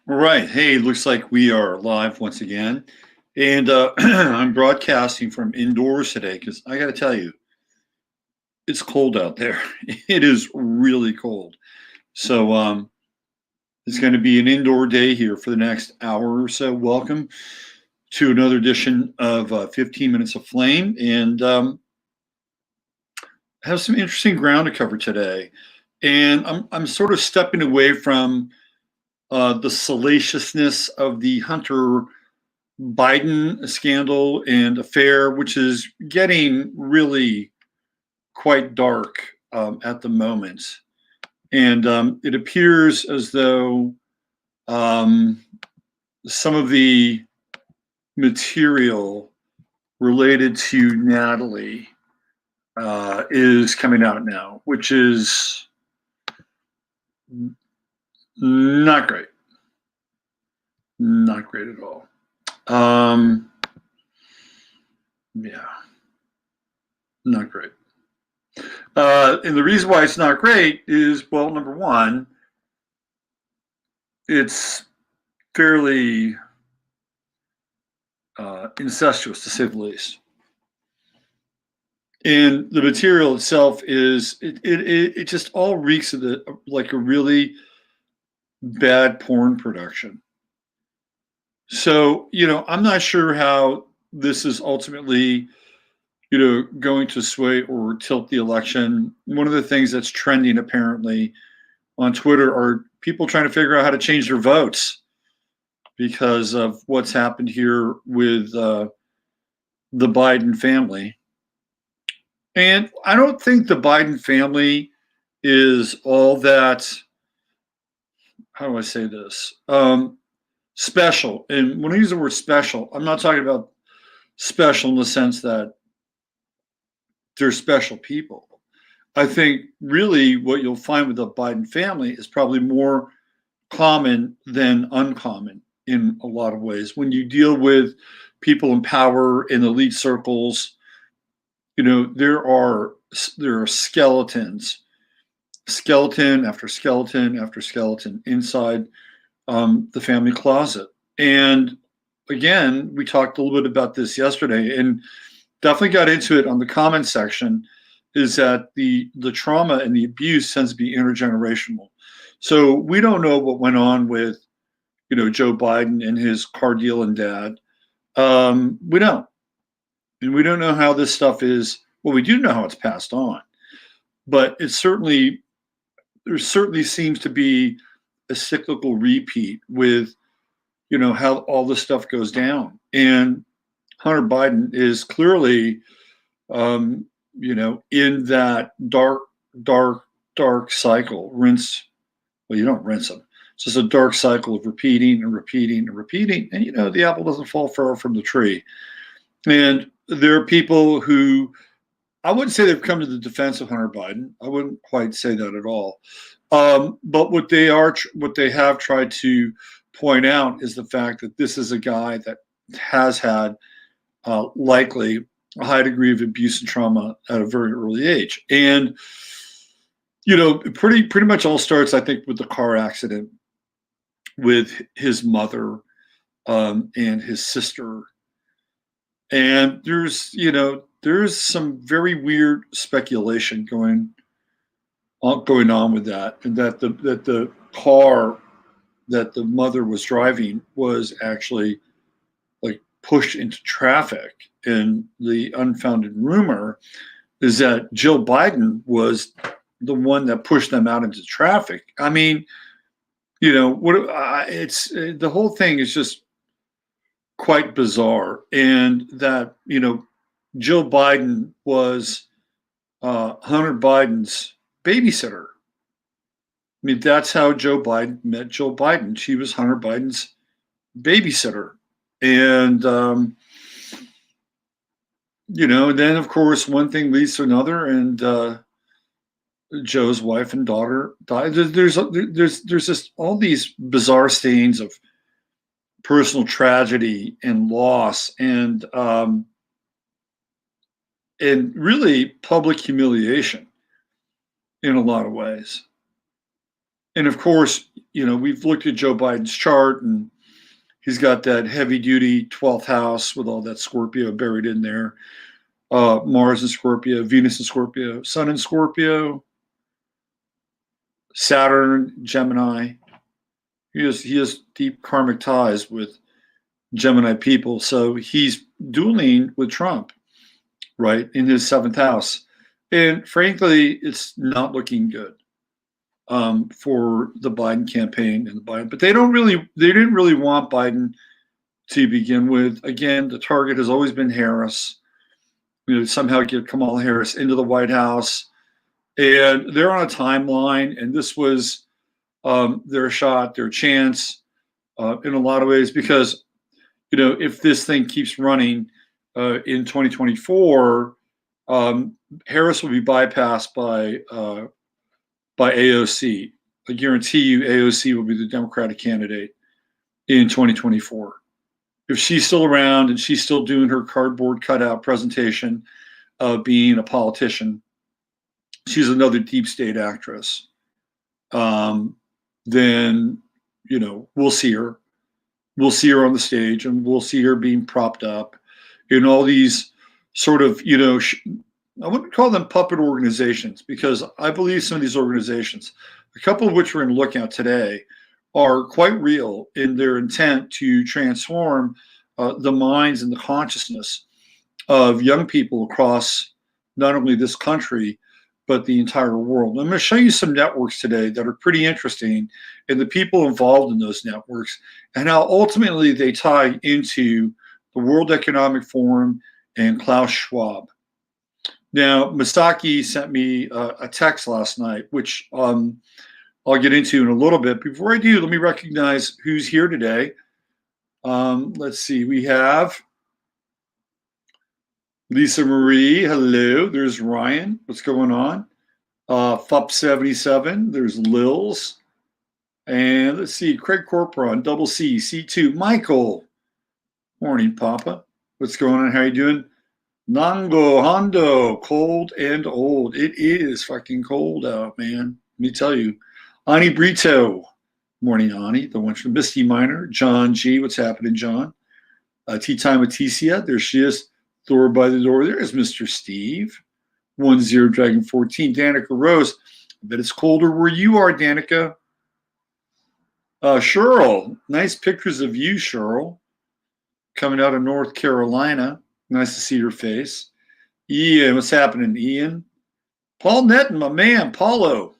All right. Hey, looks like we are live once again. And I'm broadcasting from indoors today because I got to tell you, it's cold out there. It is really cold. So it's going to be an indoor day here for the next hour or so. Welcome to another edition of 15 Minutes of Flame. And have some interesting ground to cover today. And I'm sort of stepping away from the salaciousness of the Hunter Biden scandal and affair, which is getting really quite dark at the moment. And it appears as though um, some of the material related to Natalie is coming out now, which is not great. Not great at all. Yeah, not great. And the reason why it's not great is, well, number one, it's fairly incestuous, to say the least. And the material itself is, it just all reeks of like a really bad porn production. So, I'm not sure how this is ultimately, going to sway or tilt the election. One of the things that's trending apparently on Twitter are people trying to figure out how to change their votes because of what's happened here with the Biden family. And I don't think the Biden family is all that, how do I say this? Special. And when I use the word special, I'm not talking about special in the sense that they're special people. I think really what you'll find with the Biden family is probably more common than uncommon in a lot of ways. When you deal with people in power in elite circles, there are skeletons, skeleton after skeleton after skeleton inside the family closet. And again, we talked a little bit about this yesterday, and definitely got into it on the comment section. Is that the trauma and the abuse tends to be intergenerational. So we don't know what went on with Joe Biden and his car dealing dad. We don't. And we don't know how this stuff is. Well, we do know how it's passed on, but there certainly seems to be a cyclical repeat with, how all this stuff goes down. And Hunter Biden is clearly, in that dark cycle. Well, you don't rinse them. It's just a dark cycle of repeating and repeating and repeating. And, the apple doesn't fall far from the tree. And there are people who, I wouldn't say they've come to the defense of Hunter Biden. I wouldn't quite say that at all. But what they have tried to point out is the fact that this is a guy that has had likely a high degree of abuse and trauma at a very early age. And, pretty much all starts, I think, with the car accident with his mother and his sister. And there's some very weird speculation going on with that, and that the car that the mother was driving was actually like pushed into traffic. And the unfounded rumor is that Jill Biden was the one that pushed them out into traffic. I mean, it's the whole thing is just quite bizarre. And that, Jill Biden was Hunter Biden's babysitter. I mean, that's how Joe Biden met Jill Biden. She was Hunter Biden's babysitter. And, then of course, one thing leads to another, and Joe's wife and daughter died. There's just all these bizarre stains of personal tragedy and loss, and really public humiliation in a lot of ways. And of course, we've looked at Joe Biden's chart, and he's got that heavy-duty 12th house with all that Scorpio buried in there. Mars in Scorpio, Venus in Scorpio, Sun in Scorpio, Saturn, Gemini. He has deep karmic ties with Gemini people. So he's dueling with Trump, right, in his 7th house. And frankly, it's not looking good for the Biden campaign and the Biden. But they didn't really want Biden to begin with. Again, the target has always been Harris. Somehow get Kamala Harris into the White House. And they're on a timeline, and this was their shot, their chance in a lot of ways, because, if this thing keeps running in 2024, Harris will be bypassed by AOC. I guarantee you AOC will be the Democratic candidate in 2024. If she's still around and she's still doing her cardboard cutout presentation of being a politician, she's another deep state actress, then, we'll see her. We'll see her on the stage, and we'll see her being propped up in all these sort of, I wouldn't call them puppet organizations, because I believe some of these organizations, a couple of which we're going to look at today, are quite real in their intent to transform the minds and the consciousness of young people across not only this country, but the entire world. I'm going to show you some networks today that are pretty interesting, and the people involved in those networks, and how ultimately they tie into the World Economic Forum and Klaus Schwab. Now, Masaki sent me a text last night, which I'll get into in a little bit. Before I do, let me recognize who's here today. Let's see. We have Lisa Marie. Hello. There's Ryan. What's going on? FUP77. There's Lils. And let's see. Craig Corporon, double C, C2. Michael. Morning, Papa. What's going on? How you doing? Nango Hondo. Cold and old. It is fucking cold out, man. Let me tell you. Ani Brito. Morning, Ani. The one from Misty Minor. John G. What's happening, John? Tea Time with Ticia. There she is. Thor by the door. There's Mr. Steve. 10 Dragon 14. Danica Rose. I bet it's colder where you are, Danica. Cheryl. Nice pictures of you, Cheryl. Coming out of North Carolina. Nice to see your face. Ian. What's happening, Ian? Paul Netton, my man. Paulo.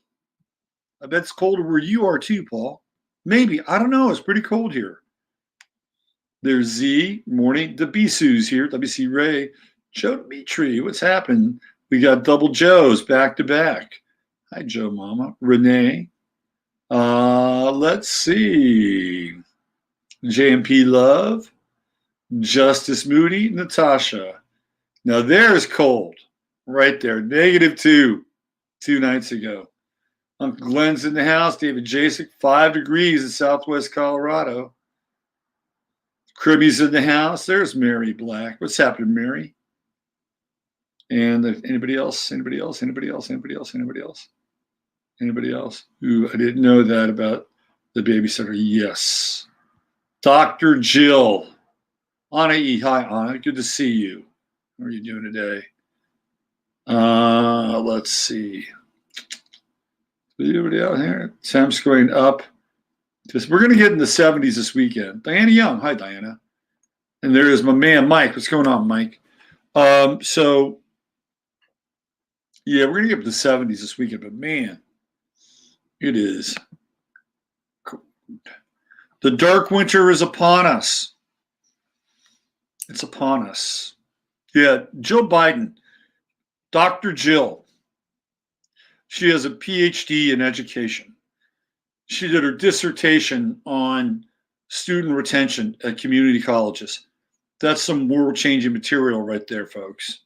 I bet it's colder where you are too, Paul. Maybe. I don't know. It's pretty cold here. There's Z. Morning. The Bisu's here. WC Ray. Joe Dimitri. What's happening? We got double Joes back to back. Hi, Joe Mama. Renee. Let's see. JMP Love. Justice Moody. Natasha. Now there's cold. Right there. -2 2 nights ago. Uncle Glenn's in the house. David Jasek, 5 degrees in Southwest Colorado. Crimmy's in the house. There's Mary Black. What's happening, Mary? And anybody else? Anybody else? Anybody else? Anybody else? Anybody else? Anybody else? Ooh, I didn't know that about the babysitter. Yes. Dr. Jill. Anna E. Hi, Anna. Good to see you. How are you doing today? Let's see. Anybody out here? Temps going up. We're going to get in the 70s this weekend. Diana Young. Hi, Diana. And there is my man, Mike. What's going on, Mike? So, yeah, we're going to get up to the 70s this weekend. But, man, it is. The dark winter is upon us. It's upon us. Yeah, Joe Biden. Dr. Jill. She has a PhD in education. She did her dissertation on student retention at community colleges. That's some world-changing material right there, folks.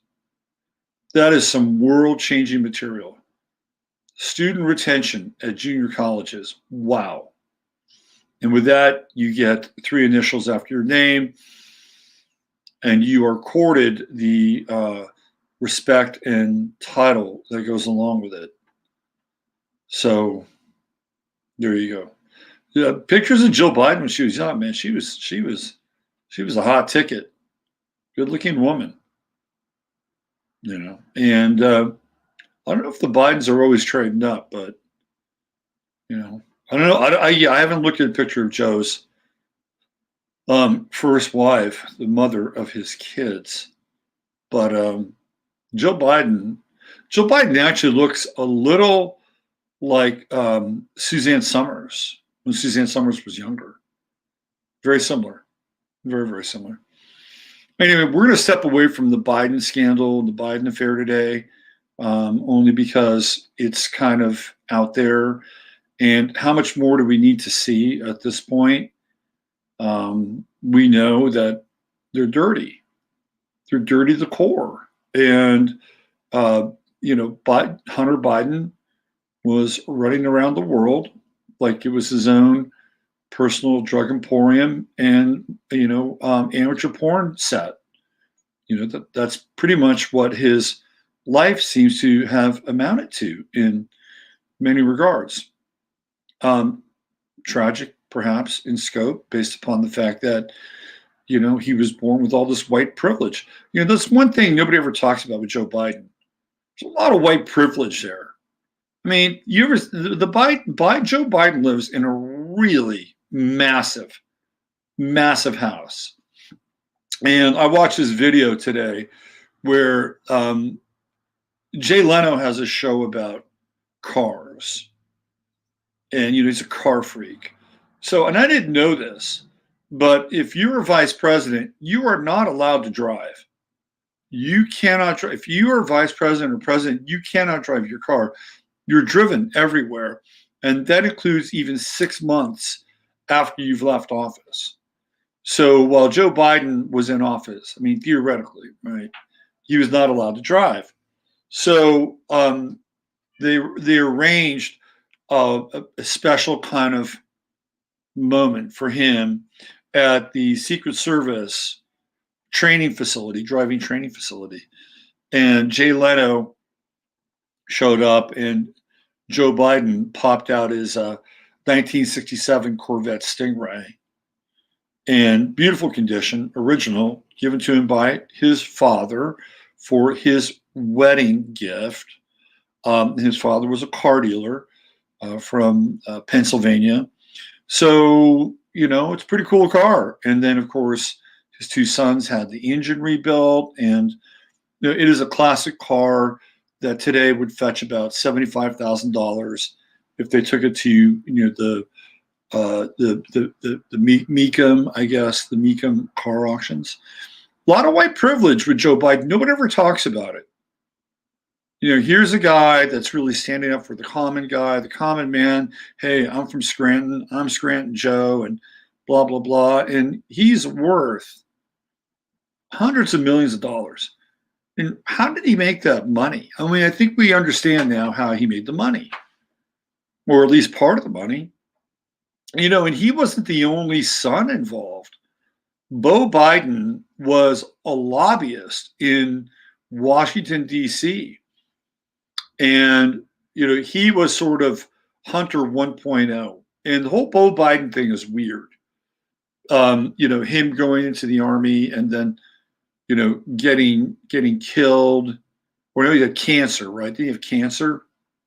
That is some world-changing material. Student retention at junior colleges. Wow. And with that, you get 3 initials after your name, and you are accorded the respect and title that goes along with it. So There you go. Yeah, pictures of Jill Biden when she was young, man. She was a hot ticket, good looking woman, you know. And I don't know if the Bidens are always trading up, but you know, I don't know. I haven't looked at a picture of Joe's first wife, the mother of his kids, but Joe Biden actually looks a little like Suzanne Summers when Suzanne Summers was younger. Very similar, very very similar. Anyway, we're going to step away from the Biden scandal, the Biden affair today, only because it's kind of out there. And how much more do we need to see at this point? We know that they're dirty. They're dirty to the core. And, Hunter Biden was running around the world like it was his own personal drug emporium and, amateur porn set. That's pretty much what his life seems to have amounted to in many regards. Tragic, perhaps, in scope, based upon the fact that, he was born with all this white privilege. That's one thing nobody ever talks about with Joe Biden. There's a lot of white privilege there. I mean, Joe Biden lives in a really massive, massive house. And I watched this video today where Jay Leno has a show about cars. And, he's a car freak. So, and I didn't know this, but if you're a vice president, you are not allowed to drive. You cannot drive. If you are vice president or president, you cannot drive your car. You're driven everywhere. And that includes even 6 months after you've left office. So while Joe Biden was in office, I mean, theoretically, right, he was not allowed to drive. So they arranged a special kind of moment for him at the Secret Service driving training facility. And Jay Leno showed up and Joe Biden popped out his 1967 Corvette Stingray. And beautiful condition, original, given to him by his father for his wedding gift. His father was a car dealer from Pennsylvania. So, it's a pretty cool car. And then, of course, his two sons had the engine rebuilt. And it is a classic car that today would fetch about $75,000 if they took it to, the Mecum, I guess, the Mecum car auctions. A lot of white privilege with Joe Biden. Nobody ever talks about it. Here's a guy that's really standing up for the common guy, the common man. Hey, I'm from Scranton. I'm Scranton Joe, and blah, blah, blah. And he's worth hundreds of millions of dollars. And how did he make that money? I mean, I think we understand now how he made the money, or at least part of the money. And he wasn't the only son involved. Beau Biden was a lobbyist in Washington, D.C., and, he was sort of Hunter 1.0. And the whole Beau Biden thing is weird. Him going into the army and then, getting killed. Or no, he had cancer, right? Did he have cancer?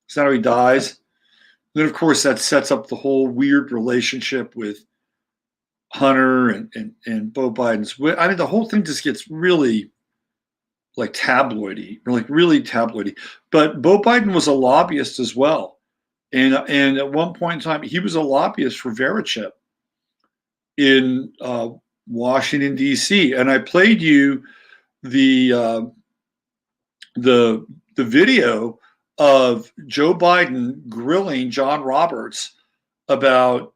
Is that how he dies? And then, of course, that sets up the whole weird relationship with Hunter and Beau Biden's. I mean, the whole thing just gets really like tabloidy, or like really tabloidy. But Beau Biden was a lobbyist as well. And at one point in time, he was a lobbyist for Verichip in Washington, D.C. And I played you the video of Joe Biden grilling John Roberts about,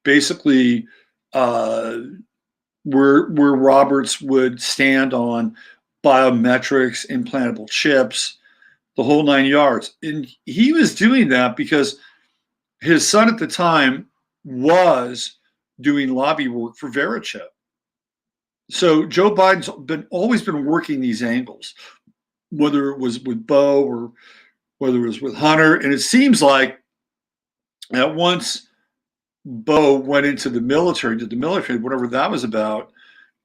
basically where Roberts would stand on biometrics, implantable chips, the whole 9 yards. And he was doing that because his son at the time was doing lobby work for Verichip. So Joe Biden's always been working these angles, whether it was with Beau or whether it was with Hunter. And it seems like At once Bo went into the military, did the military, whatever that was about,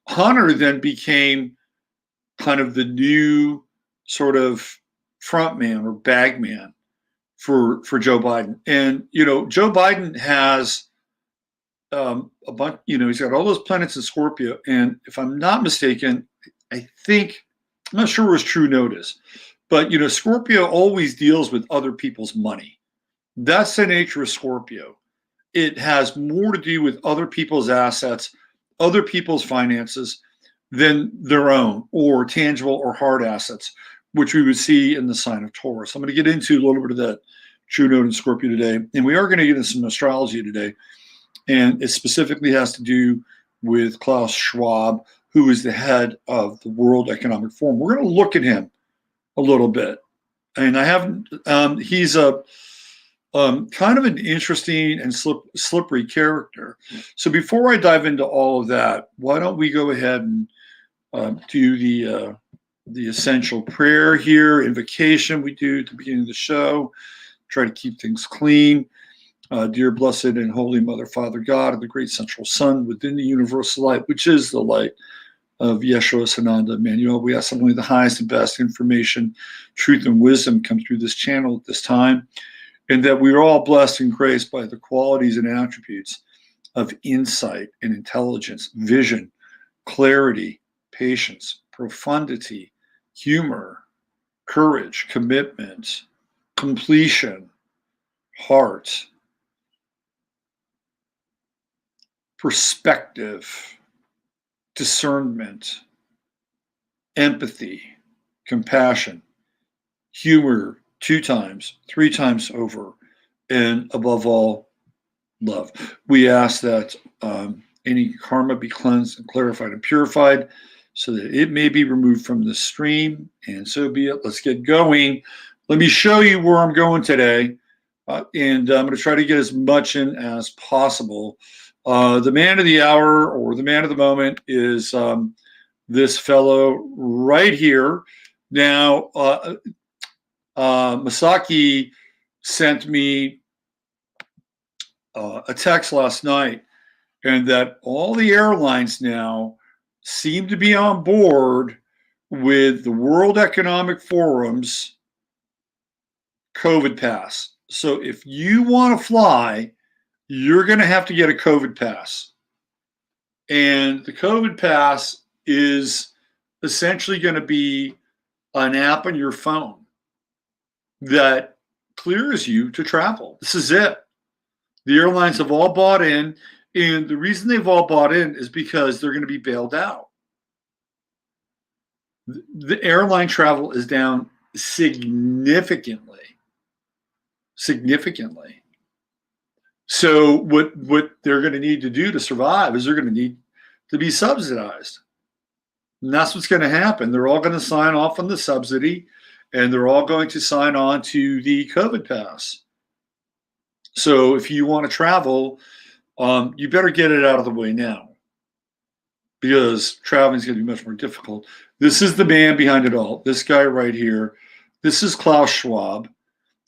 Hunter then became kind of the new sort of front man or bag man for Joe Biden. And, Joe Biden has a bunch, he's got all those planets in Scorpio. And if I'm not mistaken, I'm not sure where his true note is, but, Scorpio always deals with other people's money. That's the nature of Scorpio. It has more to do with other people's assets, other people's finances than their own, or tangible or hard assets, which we would see in the sign of Taurus. I'm going to get into a little bit of that true note in Scorpio today. And we are going to get into some astrology today. And it specifically has to do with Klaus Schwab, who is the head of the World Economic Forum. We're going to look at him a little bit. And he's a kind of an interesting and slippery character. So before I dive into all of that, why don't we go ahead and do the essential prayer here, invocation we do at the beginning of the show, try to keep things clean. Dear blessed and holy Mother, Father God, of the great central sun within the universal light, which is the light of Yeshua, Sananda, Emmanuel, we ask that only the highest and best information, truth, and wisdom come through this channel at this time, and that we are all blessed and graced by the qualities and attributes of insight and intelligence, vision, clarity, patience, profundity, humor, courage, commitment, completion, heart, perspective, discernment, empathy, compassion, humor 2 times, 3 times over, and above all, love. We ask that any karma be cleansed and clarified and purified so that it may be removed from the stream, and so be it. Let's get going. Let me show you where I'm going today, and I'm going to try to get as much in as possible. The man of the hour, or the man of the moment, is this fellow right here. Now, Masaki sent me a text last night, and that all the airlines now seem to be on board with the World Economic Forum's COVID pass. So if you want to fly, you're going to have to get a COVID pass. And the COVID pass is essentially going to be an app on your phone that clears you to travel. This is it. The airlines have all bought in, and the reason they've all bought in is because they're going to be bailed out. The airline travel is down significantly. So what they're going to need to do to survive is they're going to need to be subsidized. And that's what's going to happen. They're all going to sign off on the subsidy, and they're all going to sign on to the COVID pass. So if you want to travel, you better get it out of the way now, because traveling is going to be much more difficult. This is the man behind it all. This guy right here. This is Klaus Schwab.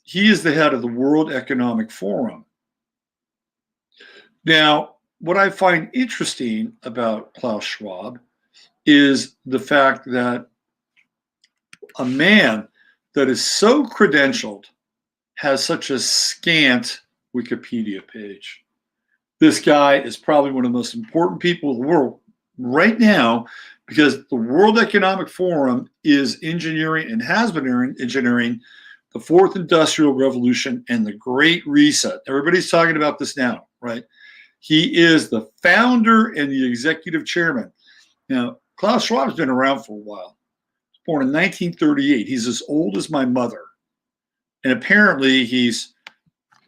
He is the head of the World Economic Forum. Now, what I find interesting about Klaus Schwab is the fact that a man that is so credentialed has such a scant Wikipedia page. This guy is probably one of the most important people in the world right now, because the World Economic Forum is engineering and has been engineering the fourth industrial revolution and the Great Reset. Everybody's talking about this now, right? He is the founder and the executive chairman. Now, Klaus Schwab has been around for a while. He was born in 1938. He's as old as my mother. And apparently he's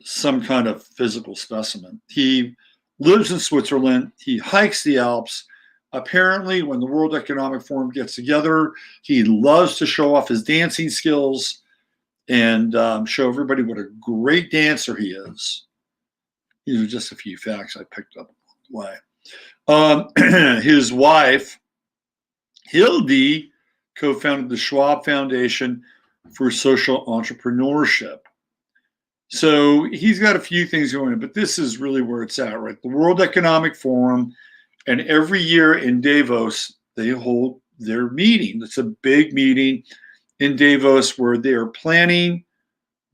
some kind of physical specimen. He lives in Switzerland. He hikes the Alps. Apparently, when the World Economic Forum gets together, he loves to show off his dancing skills and show everybody what a great dancer he is. These are just a few facts I picked up along the way. His wife, Hildy, co-founded the Schwab Foundation for Social Entrepreneurship. So he's got a few things going on, but this is really where it's at, right? The World Economic Forum, and every year in Davos, they hold their meeting. It's a big meeting in Davos where they are planning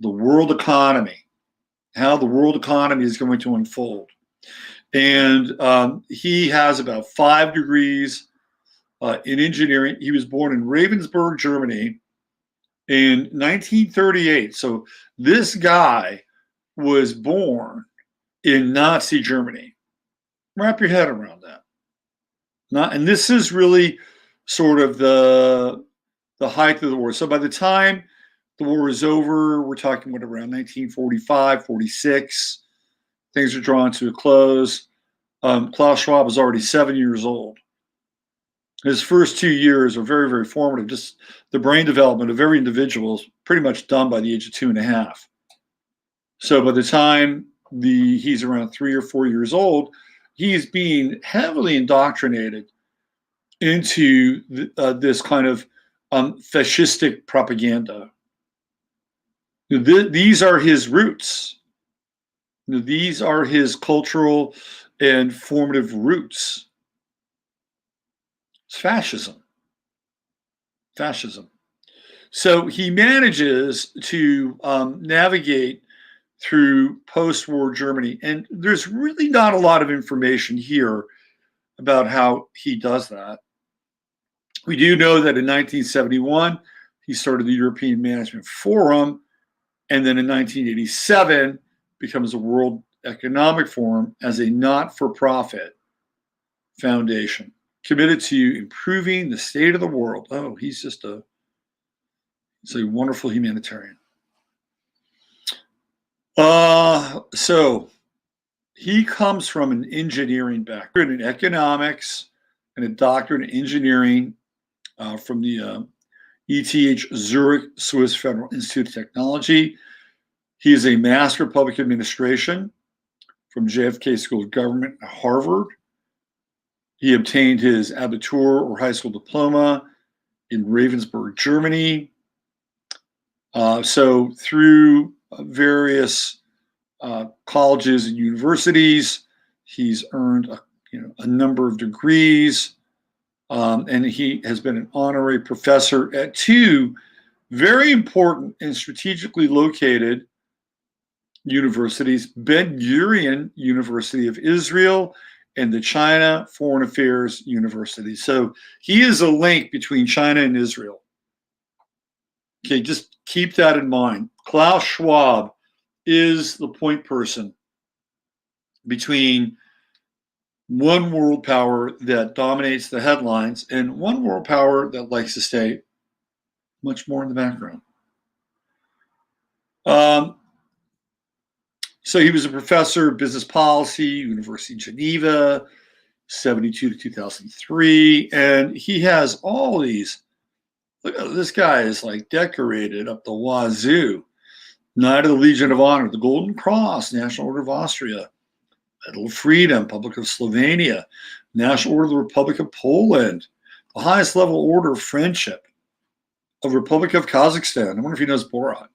the world economy, how the world economy is going to unfold. And he has about 5 degrees in engineering. He was born in Ravensburg, Germany in 1938. So this guy was born in Nazi Germany. Wrap your head around that. And this is really sort of the height of the war. So by the time the war is over, we're talking around 1945, 46. Things are drawn to a close. Klaus Schwab is already 7 years old. His first 2 years are very, very formative. Just the brain development of every individual is pretty much done by the age of 2.5. So by the time he's around 3 or 4 years old, he's being heavily indoctrinated into this kind of fascistic propaganda. These are his roots. These are his cultural and formative roots. It's fascism. Fascism. So he manages to navigate through post-war Germany. And there's really not a lot of information here about how he does that. We do know that in 1971, he started the European Management Forum, and then in 1987 becomes the World Economic Forum as a not-for-profit foundation committed to improving the state of the world. Oh, he's a wonderful humanitarian. So he comes from an engineering background in economics and a doctorate in engineering from the ETH Zurich Swiss Federal Institute of Technology. He is a Master of Public Administration from JFK School of Government at Harvard. He obtained his Abitur or high school diploma in Ravensburg, Germany. So through various colleges and universities, he's earned a number of degrees, and he has been an honorary professor at 2 very important and strategically located universities, Ben-Gurion University of Israel and the China Foreign Affairs University. So he is a link between China and Israel. Okay, just keep that in mind. Klaus Schwab is the point person between one world power that dominates the headlines and one world power that likes to stay much more in the background. So he was a professor of business policy, University of Geneva, 72 to 2003. And he has all these, look at this guy is like decorated up the wazoo. Knight of the Legion of Honor, the Golden Cross, National Order of Austria, Medal of Freedom, Republic of Slovenia, National Order of the Republic of Poland, the highest level order of friendship of Republic of Kazakhstan. I wonder if he knows Borat.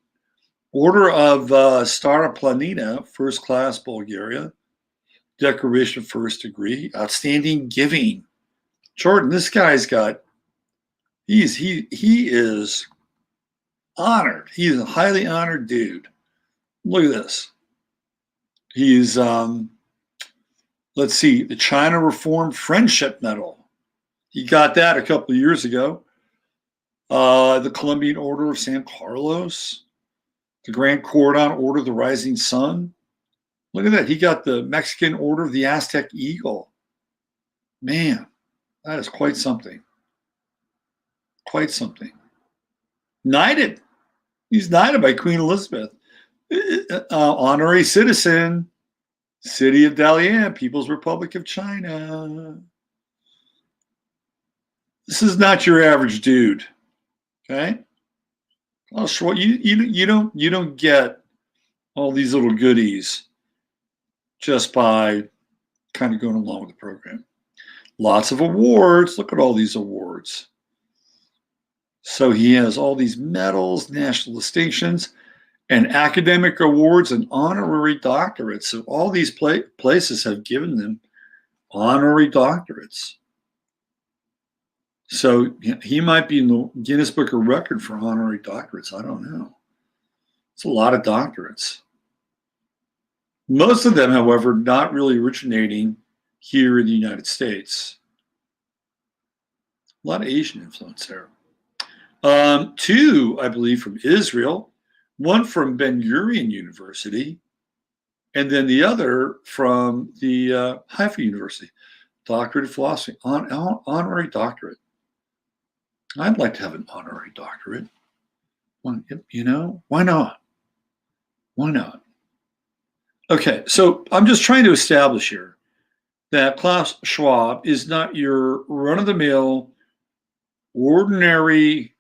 Order of Stara Planina, first class Bulgaria, decoration of first degree, outstanding giving. Jordan, this guy's got, he is honored. He's a highly honored dude. Look at this. He's, let's see, the China Reform Friendship Medal. He got that a couple of years ago. The Colombian Order of San Carlos, the Grand Cordon Order of the Rising Sun. Look at that. He got the Mexican Order of the Aztec Eagle. Man, that is quite something. Quite something. Knighted. He's knighted by Queen Elizabeth. Honorary citizen, City of Dalian, People's Republic of China. This is not your average dude. Okay? Oh, sure. You don't get all these little goodies just by kind of going along with the program. Lots of awards. Look at all these awards. So he has all these medals, national distinctions, and academic awards and honorary doctorates. So all these places have given them honorary doctorates. So he might be in the Guinness Book of Record for honorary doctorates. I don't know. It's a lot of doctorates. Most of them, however, not really originating here in the United States. A lot of Asian influence there. Two, I believe, from Israel, one from Ben Gurion University, and then the other from the Haifa University, doctorate of philosophy, honorary doctorate. I'd like to have an honorary doctorate. You know, why not? Why not? Okay, so I'm just trying to establish here that Klaus Schwab is not your run-of-the-mill, ordinary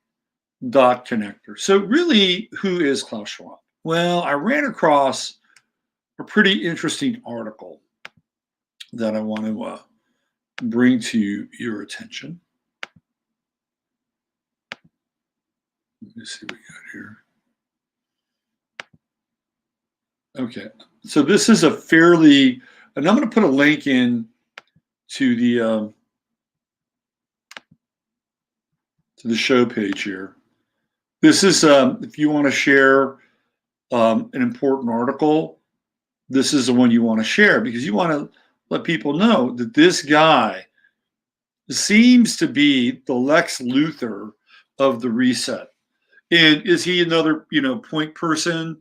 dot connector. So really, who is Klaus Schwab? Well, I ran across a pretty interesting article that I want to bring to your attention. Let me see what we got here. Okay, so this is a fairly, and I'm going to put a link in to the show page here. This is if you want to share an important article, this is the one you want to share, because you want to let people know that this guy seems to be the Lex Luthor of the reset. And is he another, point person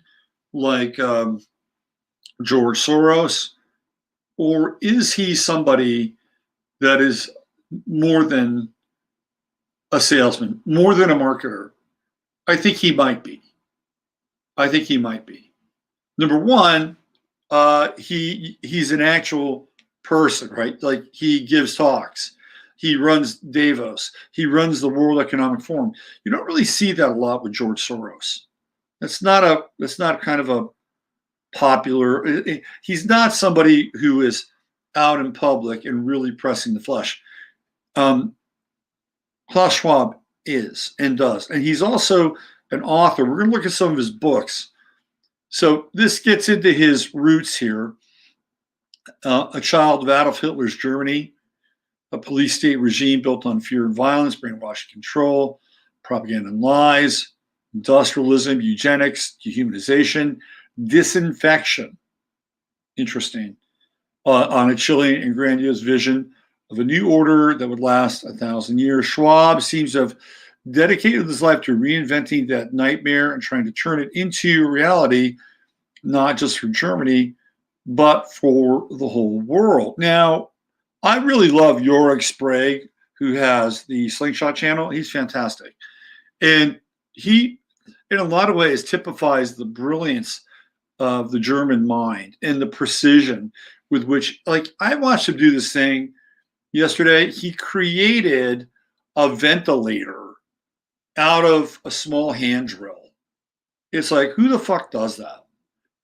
like George Soros? Or is he somebody that is more than a salesman, more than a marketer? I think he might be. Number one, he's an actual person, right? Like, he gives talks. He runs Davos. He runs the World Economic Forum. You don't really see that a lot with George Soros. That's not kind of a popular. He's not somebody who is out in public and really pressing the flesh. Klaus Schwab is and does, and he's also an author. We're going to look at some of his books. So this gets into his roots here. A child of Adolf Hitler's Germany, a police state regime built on fear and violence, brainwashing, control, propaganda and lies, industrialism, eugenics, dehumanization, disinfection. Interesting. On a chilling and grandiose vision of a new order that would last 1,000 years. Schwab seems to have dedicated his life to reinventing that nightmare and trying to turn it into reality, not just for Germany, but for the whole world. Now, I really love Jörg Sprague, who has the Slingshot channel. He's fantastic. And he, in a lot of ways, typifies the brilliance of the German mind and the precision with which, like, I watched him do this thing yesterday. He created a ventilator out of a small hand drill. It's like, who the fuck does that?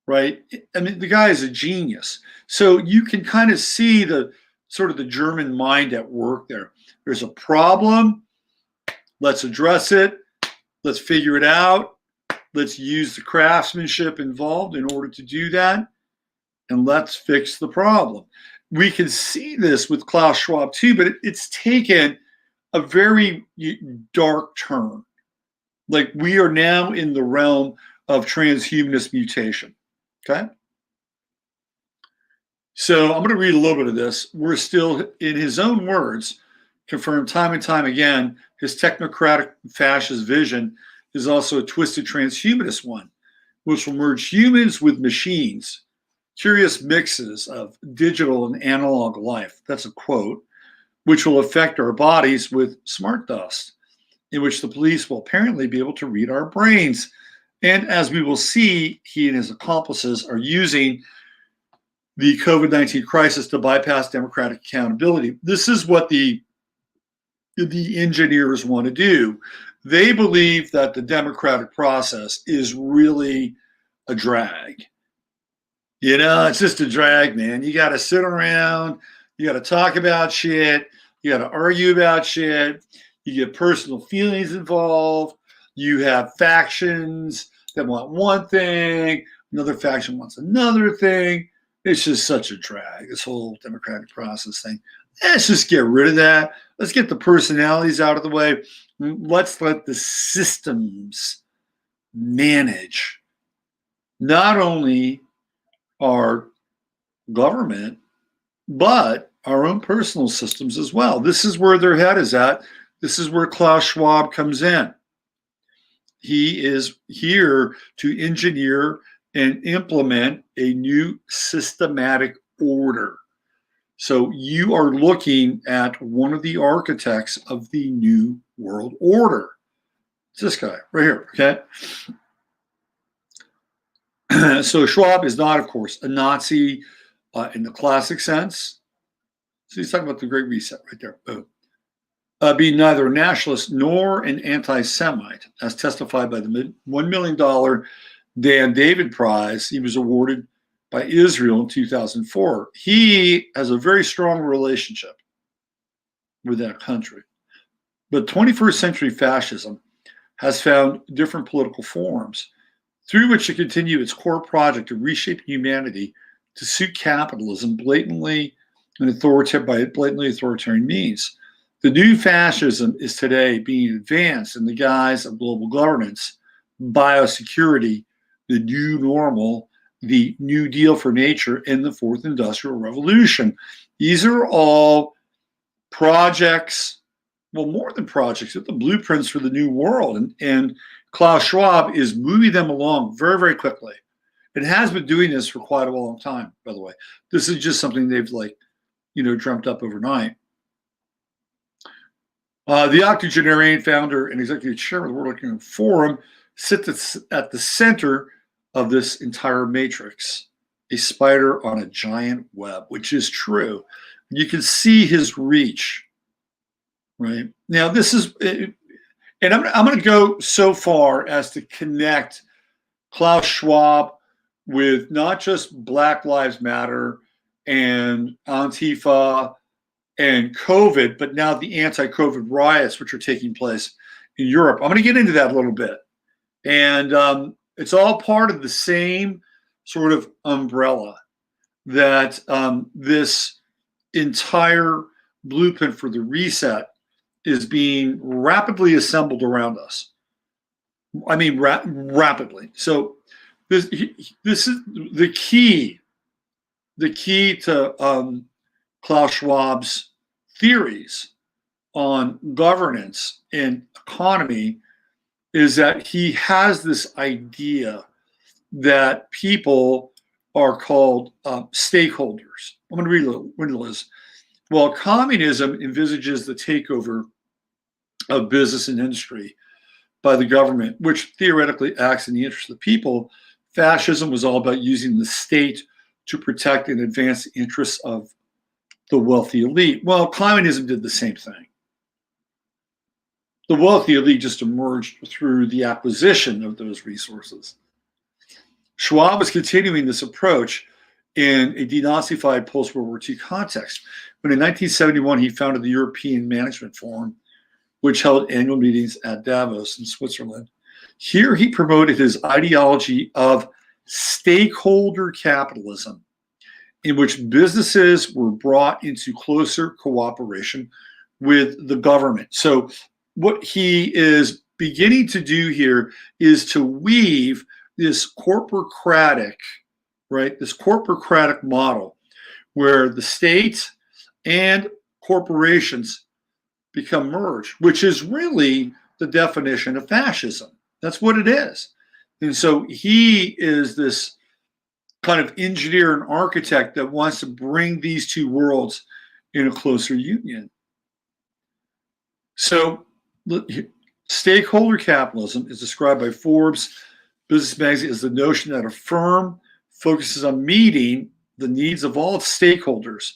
Right? I mean, the guy is a genius. So you can kind of see the sort of the German mind at work there. There's a problem. Let's address it. Let's figure it out. Let's use the craftsmanship involved in order to do that. And let's fix the problem. We can see this with Klaus Schwab too, but it's taken a very dark turn. Like, we are now in the realm of transhumanist mutation. Okay? So I'm going to read a little bit of this. We're still, in his own words, confirmed time and time again, his technocratic fascist vision is also a twisted transhumanist one, which will merge humans with machines, curious mixes of digital and analog life. That's a quote, which will affect our bodies with smart dust, in which the police will apparently be able to read our brains. And as we will see, he and his accomplices are using the COVID-19 crisis to bypass democratic accountability. This is what the engineers want to do. They believe that the democratic process is really a drag. It's just a drag, man. You got to sit around. You got to talk about shit. You got to argue about shit. You get personal feelings involved. You have factions. They want one thing, another faction wants another thing. It's just such a drag, this whole democratic process thing. Let's just get rid of that. Let's get the personalities out of the way. Let's let the systems manage not only our government, but our own personal systems as well. This is where their head is at. This is where Klaus Schwab comes in. He is here to engineer and implement a new systematic order. So you are looking at one of the architects of the new world order. It's this guy right here, okay? So Schwab is not, of course, a Nazi in the classic sense. So he's talking about the Great Reset right there. Boom. Being neither a nationalist nor an anti-Semite, as testified by the $1 million Dan David Prize he was awarded by Israel in 2004. He has a very strong relationship with that country. But 21st century fascism has found different political forms through which to continue its core project of reshaping humanity to suit capitalism blatantly and by blatantly authoritarian means. The new fascism is today being advanced in the guise of global governance, biosecurity, the new normal, the New Deal for nature, and the Fourth Industrial Revolution. These are all projects, well, more than projects, but the blueprints for the new world. And Klaus Schwab is moving them along very, very quickly. It has been doing this for quite a long time, by the way. This is just something they've dreamt up overnight. The octogenarian founder and executive chairman of the World Economic Forum sits at the center of this entire matrix, a spider on a giant web, which is true. You can see his reach, right? Now, this is, and I'm going to go so far as to connect Klaus Schwab with not just Black Lives Matter and Antifa and COVID, but now the anti-COVID riots, which are taking place in Europe. I'm going to get into that a little bit. And it's all part of the same sort of umbrella that this entire blueprint for the reset is being rapidly assembled around us. I mean, rapidly. So this is the key to Klaus Schwab's theories on governance and economy is that he has this idea that people are called stakeholders. I'm going to read a list. Well, communism envisages the takeover of business and industry by the government, which theoretically acts in the interest of the people. Fascism was all about using the state to protect and advance the interests of the wealthy elite. Well, communism did the same thing. The wealthy elite just emerged through the acquisition of those resources. Schwab was continuing this approach in a denazified post-World War II context. When in 1971, he founded the European Management Forum, which held annual meetings at Davos in Switzerland. Here he promoted his ideology of stakeholder capitalism, in which businesses were brought into closer cooperation with the government. So what he is beginning to do here is to weave this corporocratic, right, this corporocratic model where the state and corporations become merged, which is really the definition of fascism. That's what it is. And so he is this kind of engineer and architect that wants to bring these two worlds in a closer union. So stakeholder capitalism is described by Forbes Business Magazine as the notion that a firm focuses on meeting the needs of all its stakeholders,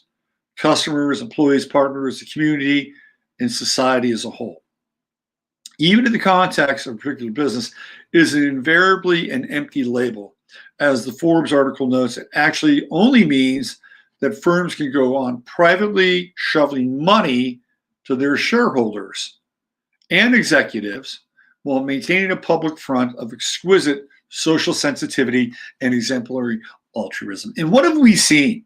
customers, employees, partners, the community, and society as a whole. Even in the context of a particular business, is invariably an empty label. As the Forbes article notes, it actually only means that firms can go on privately shoveling money to their shareholders and executives while maintaining a public front of exquisite social sensitivity, and exemplary altruism. And what have we seen?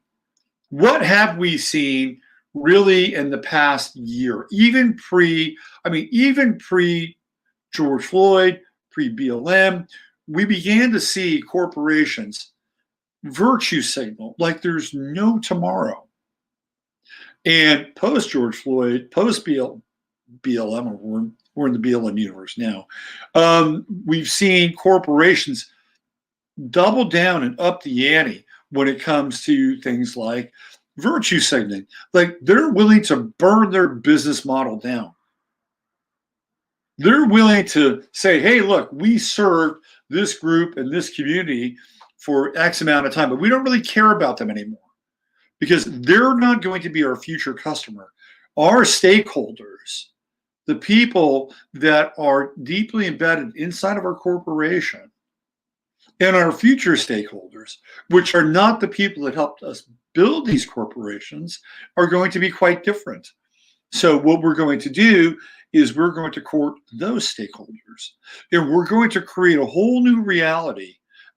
What have we seen really in the past year? Even pre George Floyd, pre-BLM, we began to see corporations virtue signal like there's no tomorrow. And post George Floyd, post BLM, or we're in the BLM universe now, we've seen corporations double down and up the ante when it comes to things like virtue signaling. Like, they're willing to burn their business model down. They're willing to say, hey, look, we served this group and this community for X amount of time, but we don't really care about them anymore because they're not going to be our future customer. Our stakeholders, the people that are deeply embedded inside of our corporation, and our future stakeholders, which are not the people that helped us build these corporations, are going to be quite different. So what we're going to do is we're going to court those stakeholders, and we're going to create a whole new reality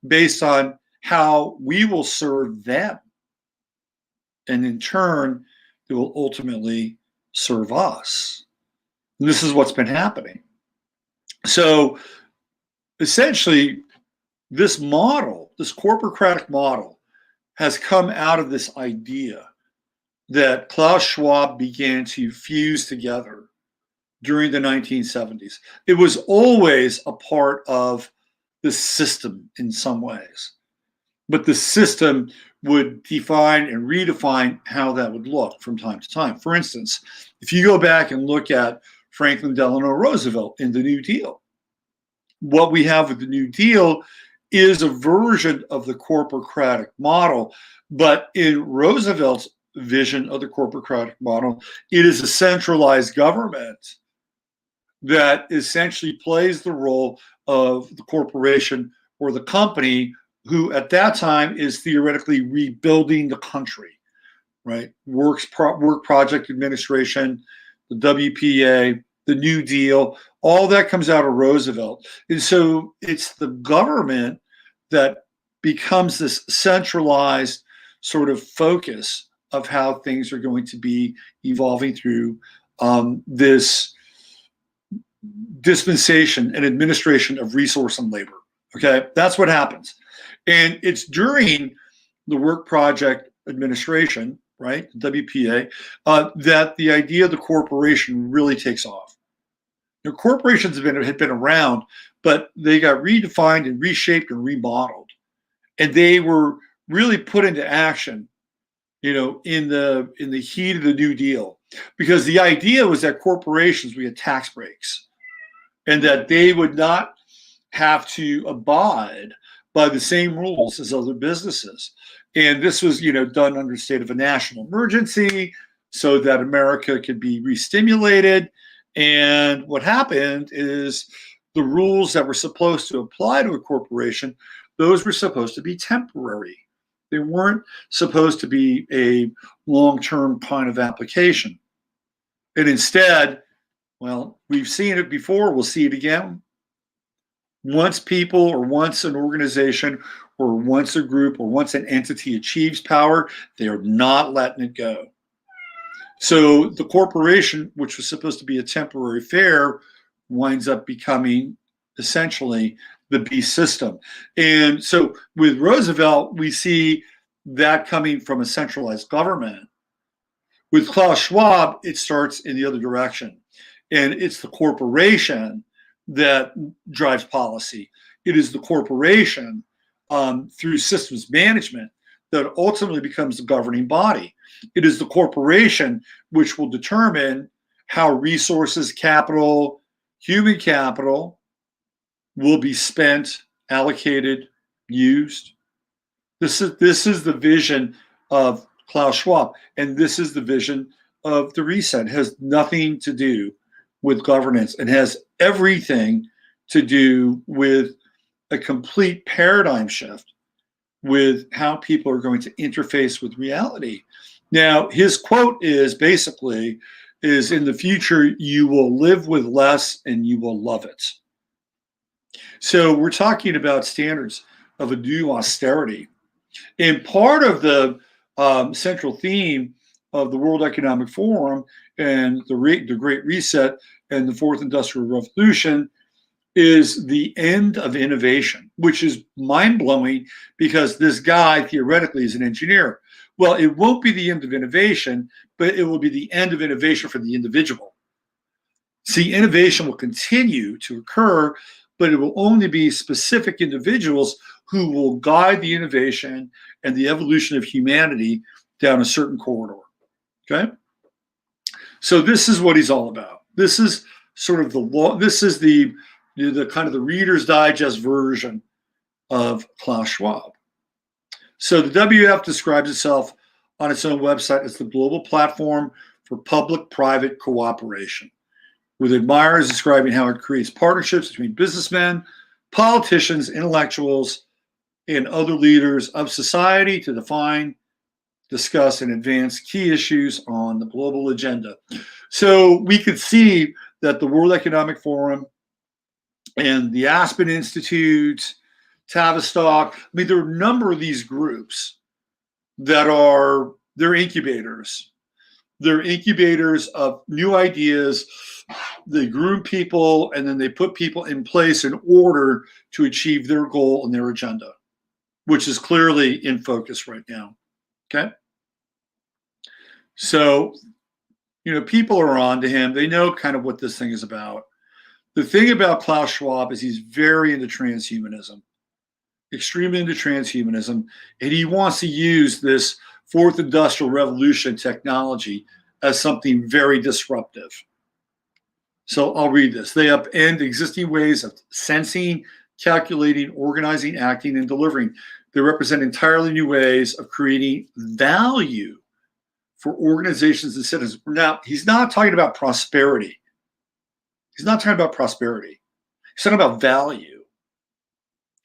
based on how we will serve them. And in turn, it will ultimately serve us. And this is what's been happening. So essentially, this model, this corporocratic model, has come out of this idea that Klaus Schwab began to fuse together during the 1970s. It was always a part of the system in some ways, but the system would define and redefine how that would look from time to time. For instance, if you go back and look at Franklin Delano Roosevelt in the New Deal, what we have with the New Deal is a version of the corporocratic model, but in Roosevelt's vision of the corporocratic model, it is a centralized government that essentially plays the role of the corporation or the company, who at that time is theoretically rebuilding the country, right? Work project administration, the WPA, the New Deal, all that comes out of Roosevelt. And so it's the government that becomes this centralized sort of focus of how things are going to be evolving through this dispensation and administration of resource and labor. Okay, that's what happens. And it's during the work project administration, right, the WPA, that the idea of the corporation really takes off. You know, corporations had been around, but they got redefined and reshaped and remodeled. And they were really put into action, you know, in the heat of the New Deal, because the idea was that corporations would get tax breaks and that they would not have to abide by the same rules as other businesses. And this was, you know, done under state of a national emergency so that America could be re-stimulated. And what happened is the rules that were supposed to apply to a corporation, those were supposed to be temporary. They weren't supposed to be a long-term kind of application. And instead, well, we've seen it before, we'll see it again. Once people or once an organization or once a group or once an entity achieves power, they are not letting it go. So the corporation, which was supposed to be a temporary affair, winds up becoming essentially the beast system. And so with Roosevelt, we see that coming from a centralized government. With Klaus Schwab, it starts in the other direction. And it's the corporation that drives policy. It is the corporation through systems management that ultimately becomes the governing body. It is the corporation which will determine how resources, capital, human capital will be spent, allocated, used. This is the vision of Klaus Schwab, and this is the vision of the reset. It has nothing to do with governance. It has everything to do with a complete paradigm shift with how people are going to interface with reality. Now, his quote is basically, in the future, you will live with less and you will love it. So we're talking about standards of a new austerity. And part of the central theme of the World Economic Forum and the Great Reset and the Fourth Industrial Revolution is the end of innovation, which is mind-blowing because this guy theoretically is an engineer. Well, it won't be the end of innovation, but it will be the end of innovation for the individual. See, innovation will continue to occur, but it will only be specific individuals who will guide the innovation and the evolution of humanity down a certain corridor. Okay? So this is what he's all about. This is sort of the law. This is the kind of the Reader's Digest version of Klaus Schwab. So the WWF describes itself on its own website as the global platform for public-private cooperation, with admirers describing how it creates partnerships between businessmen, politicians, intellectuals, and other leaders of society to define, discuss, and advance key issues on the global agenda. So we could see that the World Economic Forum and the Aspen Institute, Tavistock, I mean, there are a number of these groups that they're incubators. They're incubators of new ideas. They groom people, and then they put people in place in order to achieve their goal and their agenda, which is clearly in focus right now. Okay? So, people are on to him. They know kind of what this thing is about. The thing about Klaus Schwab is he's very into transhumanism, extremely into transhumanism, and he wants to use this Fourth Industrial Revolution technology as something very disruptive. So I'll read this. They upend existing ways of sensing, calculating, organizing, acting, and delivering. They represent entirely new ways of creating value for organizations and citizens. Now, he's not talking about prosperity. He's not talking about prosperity. He's talking about value.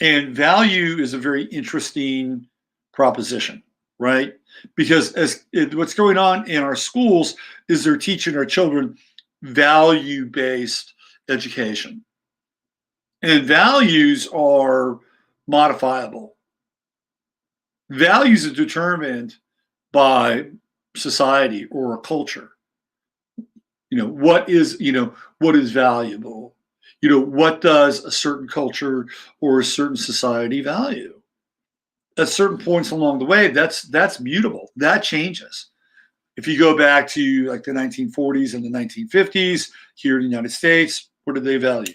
And value is a very interesting proposition, right? Because what's going on in our schools is they're teaching our children value-based education. And values are modifiable. Values are determined by society or a culture. What is valuable? What does a certain culture or a certain society value? At certain points along the way, that's mutable. That changes. If you go back to like the 1940s and the 1950s here in the United States, what did they value?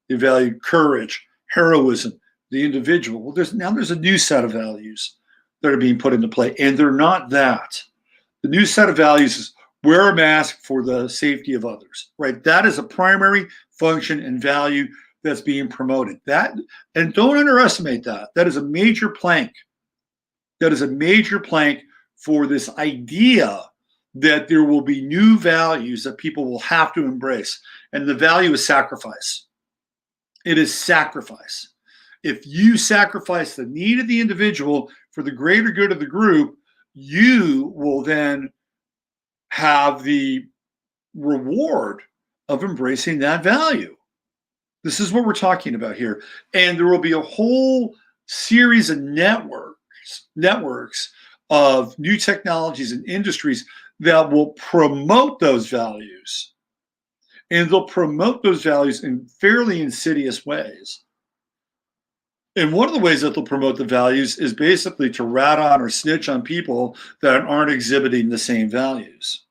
They valued courage, heroism, the individual. Well, there's a new set of values that are being put into play, and they're not that. The new set of values is wear a mask for the safety of others, right? That is a primary function and value that's being promoted. And don't underestimate that. That is a major plank. That is a major plank for this idea that there will be new values that people will have to embrace. And the value is sacrifice. It is sacrifice. If you sacrifice the need of the individual for the greater good of the group, you will then have the reward of embracing that value. This is what we're talking about here. And there will be a whole series of networks of new technologies and industries that will promote those values. And they'll promote those values in fairly insidious ways. And one of the ways that they'll promote the values is basically to rat on or snitch on people that aren't exhibiting the same values.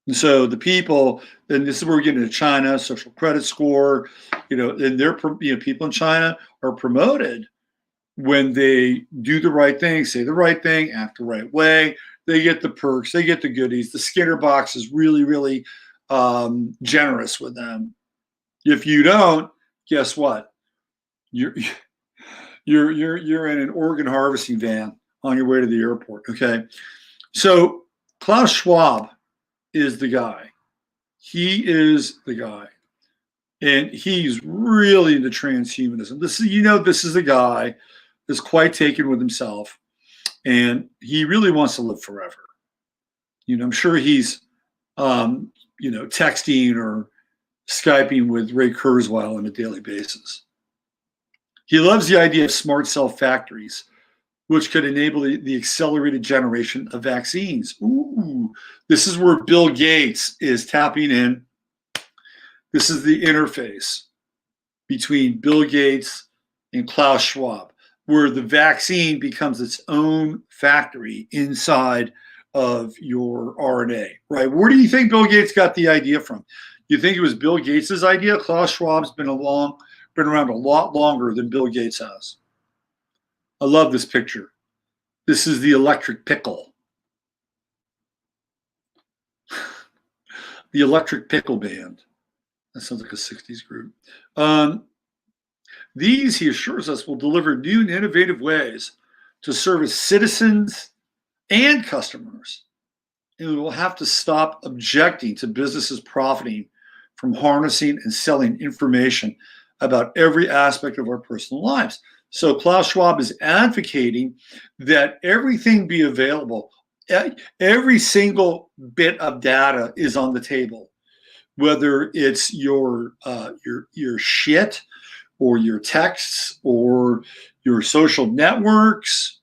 And so the people, and this is where we get into China, social credit score, and people in China are promoted when they do the right thing, say the right thing, act the right way. They get the perks, they get the goodies. The Skinner box is really, really generous with them. If you don't, guess what? You're in an organ harvesting van on your way to the airport. Okay, so Klaus Schwab is the guy. He is the guy, and he's really into transhumanism. This is a guy that's quite taken with himself, and he really wants to live forever. I'm sure he's texting or Skyping with Ray Kurzweil on a daily basis. He loves the idea of smart cell factories, which could enable the accelerated generation of vaccines. Ooh, this is where Bill Gates is tapping in. This is the interface between Bill Gates and Klaus Schwab, where the vaccine becomes its own factory inside of your RNA, right? Where do you think Bill Gates got the idea from? You think it was Bill Gates' idea? Klaus Schwab's been around a lot longer than Bill Gates has. I love this picture. This is the electric pickle. The Electric Pickle Band. That sounds like a 60s group. These, he assures us, will deliver new and innovative ways to service citizens and customers. And we will have to stop objecting to businesses profiting from harnessing and selling information about every aspect of our personal lives. So Klaus Schwab is advocating that everything be available. Every single bit of data is on the table, whether it's your shit or your texts or your social networks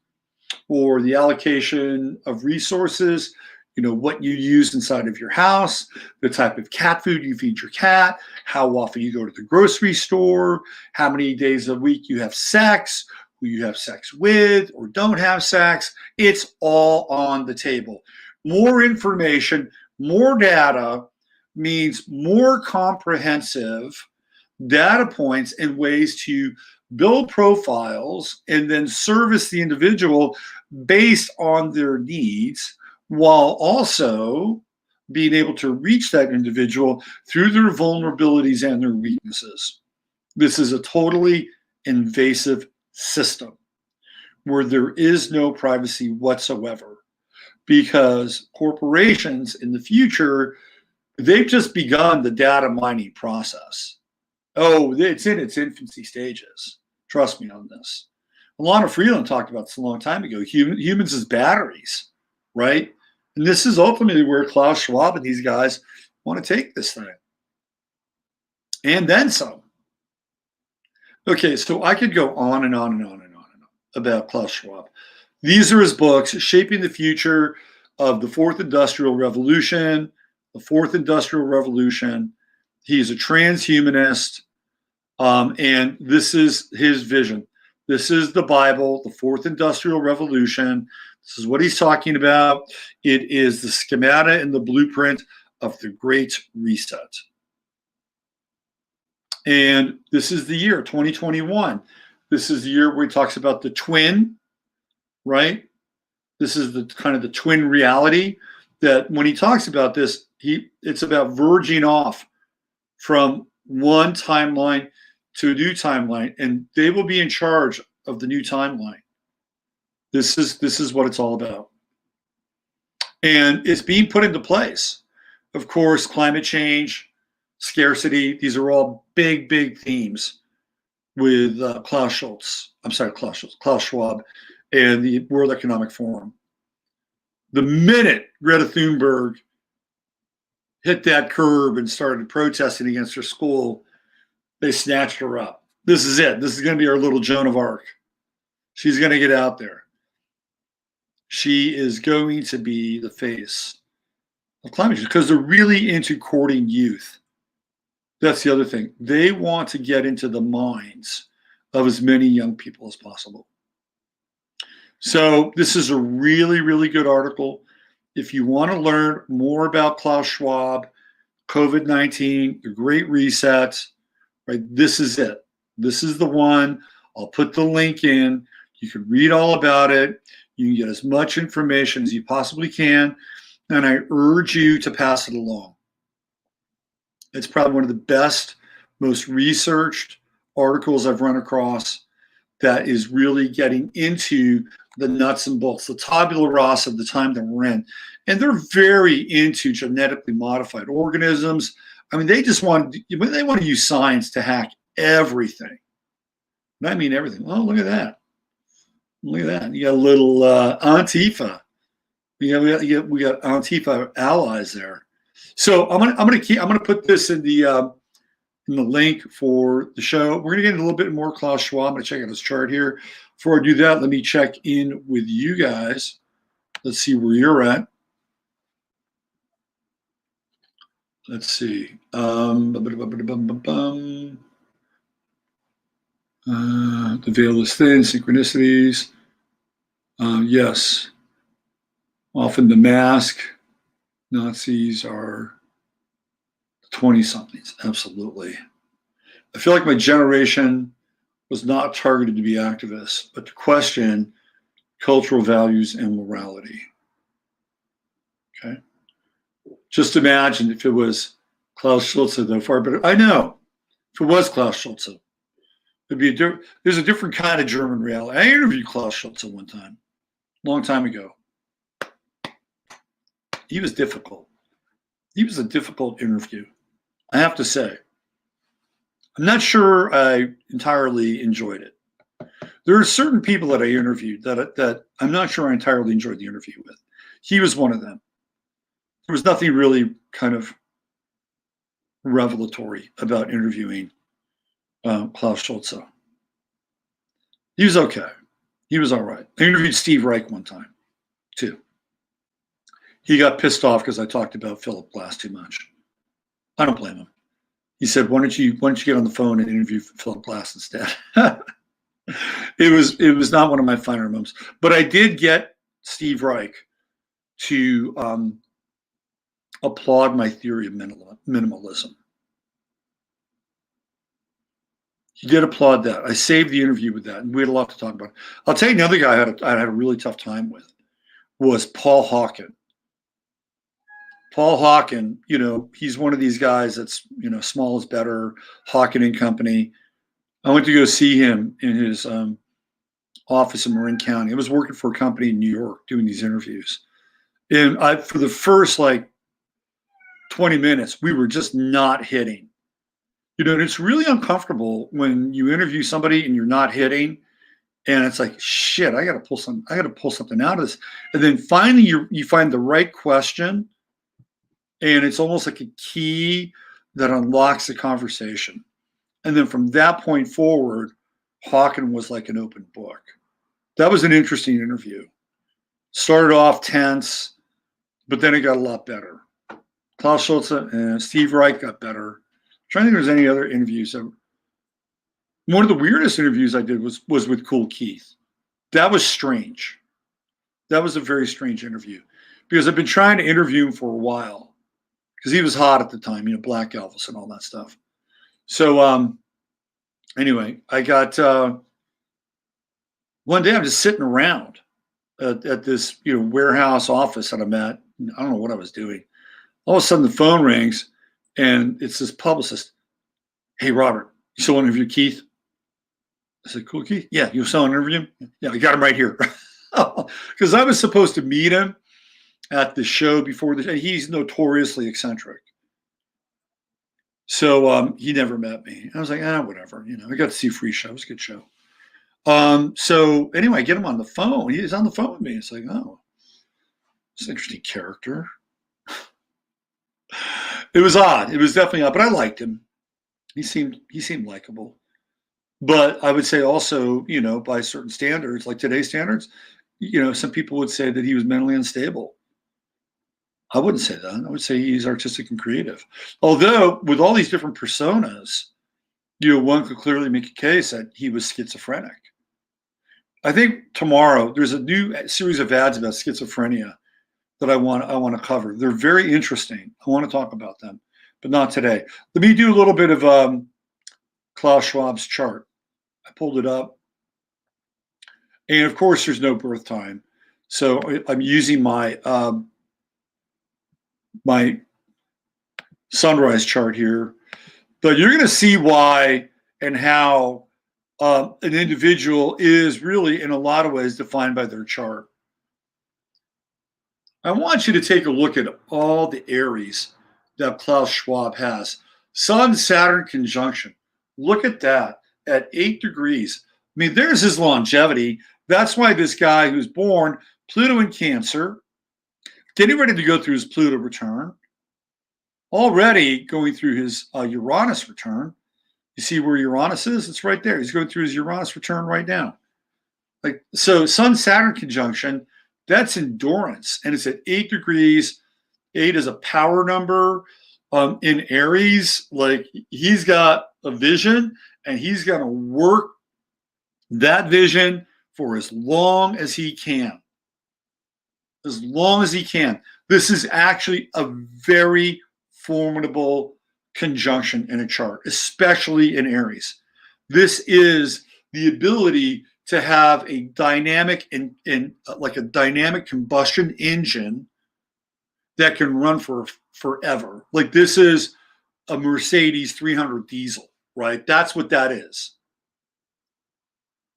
or the allocation of resources, what you use inside of your house, the type of cat food you feed your cat, how often you go to the grocery store, how many days a week you have sex, who you have sex with or don't have sex. It's all on the table. More information, more data means more comprehensive data points and ways to build profiles and then service the individual based on their needs, while also being able to reach that individual through their vulnerabilities and their weaknesses. This is a totally invasive system where there is no privacy whatsoever, because corporations in the future, they've just begun the data mining process. Oh, it's in its infancy stages. Trust me on this. Alana Freeland talked about this a long time ago. Humans as batteries, right? And this is ultimately where Klaus Schwab and these guys want to take this thing. And then some. Okay, so I could go on and on and on and on and on about Klaus Schwab. These are his books, Shaping the Future of the Fourth Industrial Revolution, the Fourth Industrial Revolution. He's a trans-humanist, and this is his vision. This is the Bible, the Fourth Industrial Revolution. This is what he's talking about. It is the schemata and the blueprint of the Great Reset. And this is the year 2021. This is the year where he talks about the twin, right? This is the kind of the twin reality that when he talks about this, it's about verging off from one timeline to a new timeline, and they will be in charge of the new timeline. This is what it's all about. And it's being put into place. Of course, climate change, scarcity, these are all big, big themes with Klaus Schwab and the World Economic Forum. The minute Greta Thunberg hit that curb and started protesting against her school, they snatched her up. This is it. This is going to be our little Joan of Arc. She's going to get out there. She is going to be the face of climate change because they're really into courting youth. That's the other thing. They want to get into the minds of as many young people as possible. So this is a really, really good article. If you want to learn more about Klaus Schwab, COVID-19, the Great Reset, right? This is it. This is the one. I'll put the link in. You can read all about it. You can get as much information as you possibly can. And I urge you to pass it along. It's probably one of the best, most researched articles I've run across that is really getting into the nuts and bolts, the tabula rasa of the time that we're in. And they're very into genetically modified organisms. I mean, they want to use science to hack everything. And I mean everything. Oh, look at that. Look at that. You got a little Antifa. We got Antifa allies there. So I'm gonna put this in the in the link for the show. We're going to get into a little bit more Klaus Schwab. I'm going to check out his chart here. Before I do that, let me check in with you guys. Let's see where you're at. Let's see. The veil is thin, synchronicities. Yes. Often the mask Nazis are 20-somethings. Absolutely. I feel like my generation was not targeted to be activists, but to question cultural values and morality. Okay. Just imagine if it was Klaus Schulze, though, far better. I know. If it was Klaus Schulze, it'd be there's a different kind of German reality. I interviewed Klaus Schulze one time, a long time ago. He was difficult. He was a difficult interview, I have to say. I'm not sure I entirely enjoyed it. There are certain people that I interviewed that I'm not sure I entirely enjoyed the interview with. He was one of them. There was nothing really kind of revelatory about interviewing Klaus Schulze. He was okay. He was all right. I interviewed Steve Reich one time, too. He got pissed off because I talked about Philip Glass too much. I don't blame him. He said, "Why don't you get on the phone and interview Philip Glass instead?" It was not one of my finer moments, but I did get Steve Reich to applaud my theory of minimalism. He did applaud that. I saved the interview with that, and we had a lot to talk about. I'll tell you another guy I had a really tough time with was Paul Hawken. Paul Hawken, he's one of these guys that's, small is better, Hawken and Company. I went to go see him in his office in Marin County. I was working for a company in New York doing these interviews. And for the first 20 minutes, we were just not hitting. And it's really uncomfortable when you interview somebody and you're not hitting. And it's like, shit, I got to pull something out of this. And then finally you find the right question. And it's almost like a key that unlocks the conversation. And then from that point forward, Hawken was like an open book. That was an interesting interview. Started off tense, but then it got a lot better. Klaus Schulze and Steve Reich got better. I'm trying to think if there's any other interviews. One of the weirdest interviews I did was with Cool Keith. That was strange. That was a very strange interview because I've been trying to interview him for a while because he was hot at the time, Black Elvis and all that stuff. So anyway, I got one day I'm just sitting around at this warehouse office that I'm at. I don't know what I was doing. All of a sudden the phone rings and it's this publicist. "Hey, Robert, you still want to interview Keith?" I said, "Cool, Keith? Yeah, you still want to interview him?" "Yeah, I got him right here." Because I was supposed to meet him at the show before the. He's notoriously eccentric. So he never met me. I was like, whatever. I got to see Free Show. It was a good show. So anyway, I get him on the phone. He's on the phone with me. It's like, oh, it's an interesting character. It was odd. It was definitely odd, but I liked him. He seemed likable. But I would say also, by certain standards, like today's standards, some people would say that he was mentally unstable. I wouldn't say that. I would say he's artistic and creative. Although with all these different personas, one could clearly make a case that he was schizophrenic. I think tomorrow there's a new series of ads about schizophrenia that I want to cover. They're very interesting. I want to talk about them, but not today. Let me do a little bit of Klaus Schwab's chart. I pulled it up. And of course, there's no birth time. So I'm using my my sunrise chart here. But you're going to see why and how an individual is really, in a lot of ways, defined by their chart. I want you to take a look at all the Aries that Klaus Schwab has. Sun-Saturn conjunction. Look at that at 8 degrees. I mean, there's his longevity. That's why this guy who's born Pluto in Cancer, getting ready to go through his Pluto return. already going through his Uranus return. You see where Uranus is? It's right there. He's going through his Uranus return right now. Like, so Sun-Saturn conjunction, that's endurance. And it's at 8 degrees. 8 is a power number. In Aries, like, he's got a vision and he's going to work that vision for as long as he can. As long as he can. This is actually a very formidable conjunction in a chart, especially in Aries. This is the ability to have a dynamic and like a dynamic combustion engine that can run for forever. Like, this is a Mercedes 300 diesel, right? That's what that is.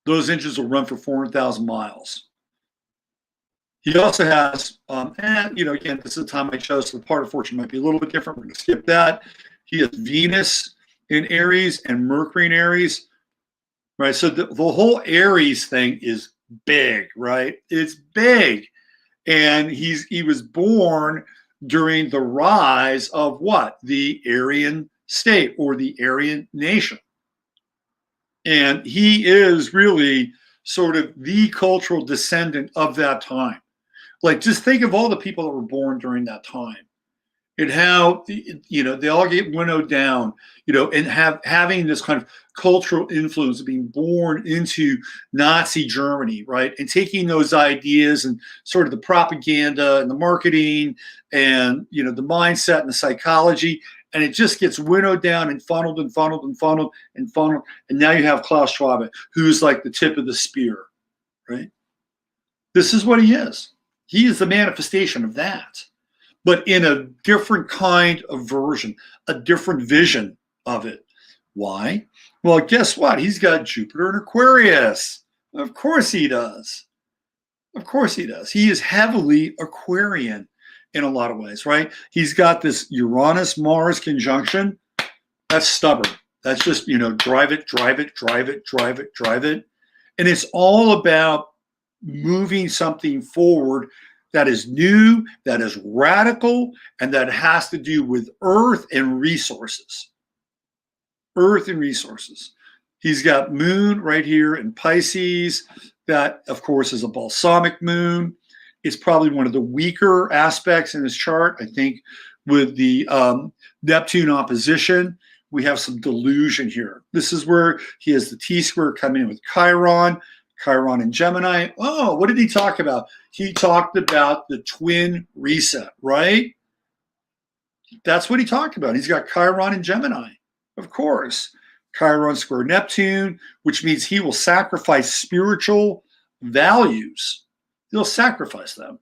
Those engines will run for 400,000 miles. He also has, and again, this is the time I chose, so the part of fortune might be a little bit different. We're going to skip that. He has Venus in Aries and Mercury in Aries, right? So the whole Aries thing is big, right? It's big. And he was born during the rise of what? The Aryan state or the Aryan nation. And he is really sort of the cultural descendant of that time. Like, just think of all the people that were born during that time and how, they all get winnowed down, and having this kind of cultural influence of being born into Nazi Germany, right? And taking those ideas and sort of the propaganda and the marketing and, the mindset and the psychology, and it just gets winnowed down and funneled and funneled and funneled and funneled. And now you have Klaus Schwab, who's like the tip of the spear, right? This is what he is. He is the manifestation of that, but in a different kind of version, a different vision of it. Why? Well, guess what? He's got Jupiter in Aquarius. Of course he does. Of course he does. He is heavily Aquarian in a lot of ways, right? He's got this Uranus-Mars conjunction. That's stubborn. That's just, drive it, drive it, drive it, drive it, drive it. And it's all about moving something forward that is new, that is radical, and that has to do with earth and resources. Earth and resources. He's got moon right here in Pisces. That, of course, is a balsamic moon. It's probably one of the weaker aspects in his chart. I think with the Neptune opposition, we have some delusion here. This is where he has the T-square coming in with Chiron in Gemini. Oh, what did he talk about? He talked about the twin reset, right? That's what he talked about. He's got Chiron in Gemini, of course. Chiron square Neptune, which means he will sacrifice spiritual values. He'll sacrifice them.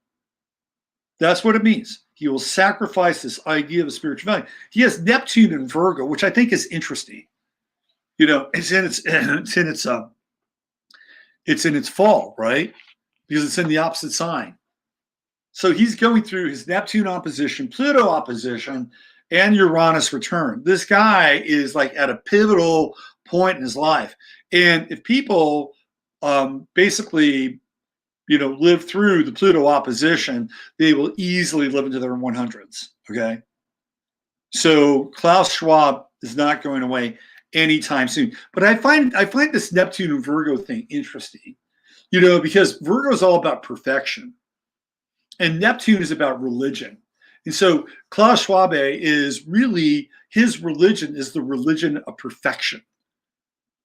That's what it means. He will sacrifice this idea of a spiritual value. He has Neptune in Virgo, which I think is interesting. It's in its fall, right? Because it's in the opposite sign. So he's going through his Neptune opposition, Pluto opposition, and Uranus return. This guy is like at a pivotal point in his life. And if people basically, live through the Pluto opposition, they will easily live into their 100s, okay? So Klaus Schwab is not going away anytime soon. But I find this Neptune and Virgo thing interesting, because Virgo is all about perfection and Neptune is about religion. And so Klaus Schwab is really, his religion is the religion of perfection.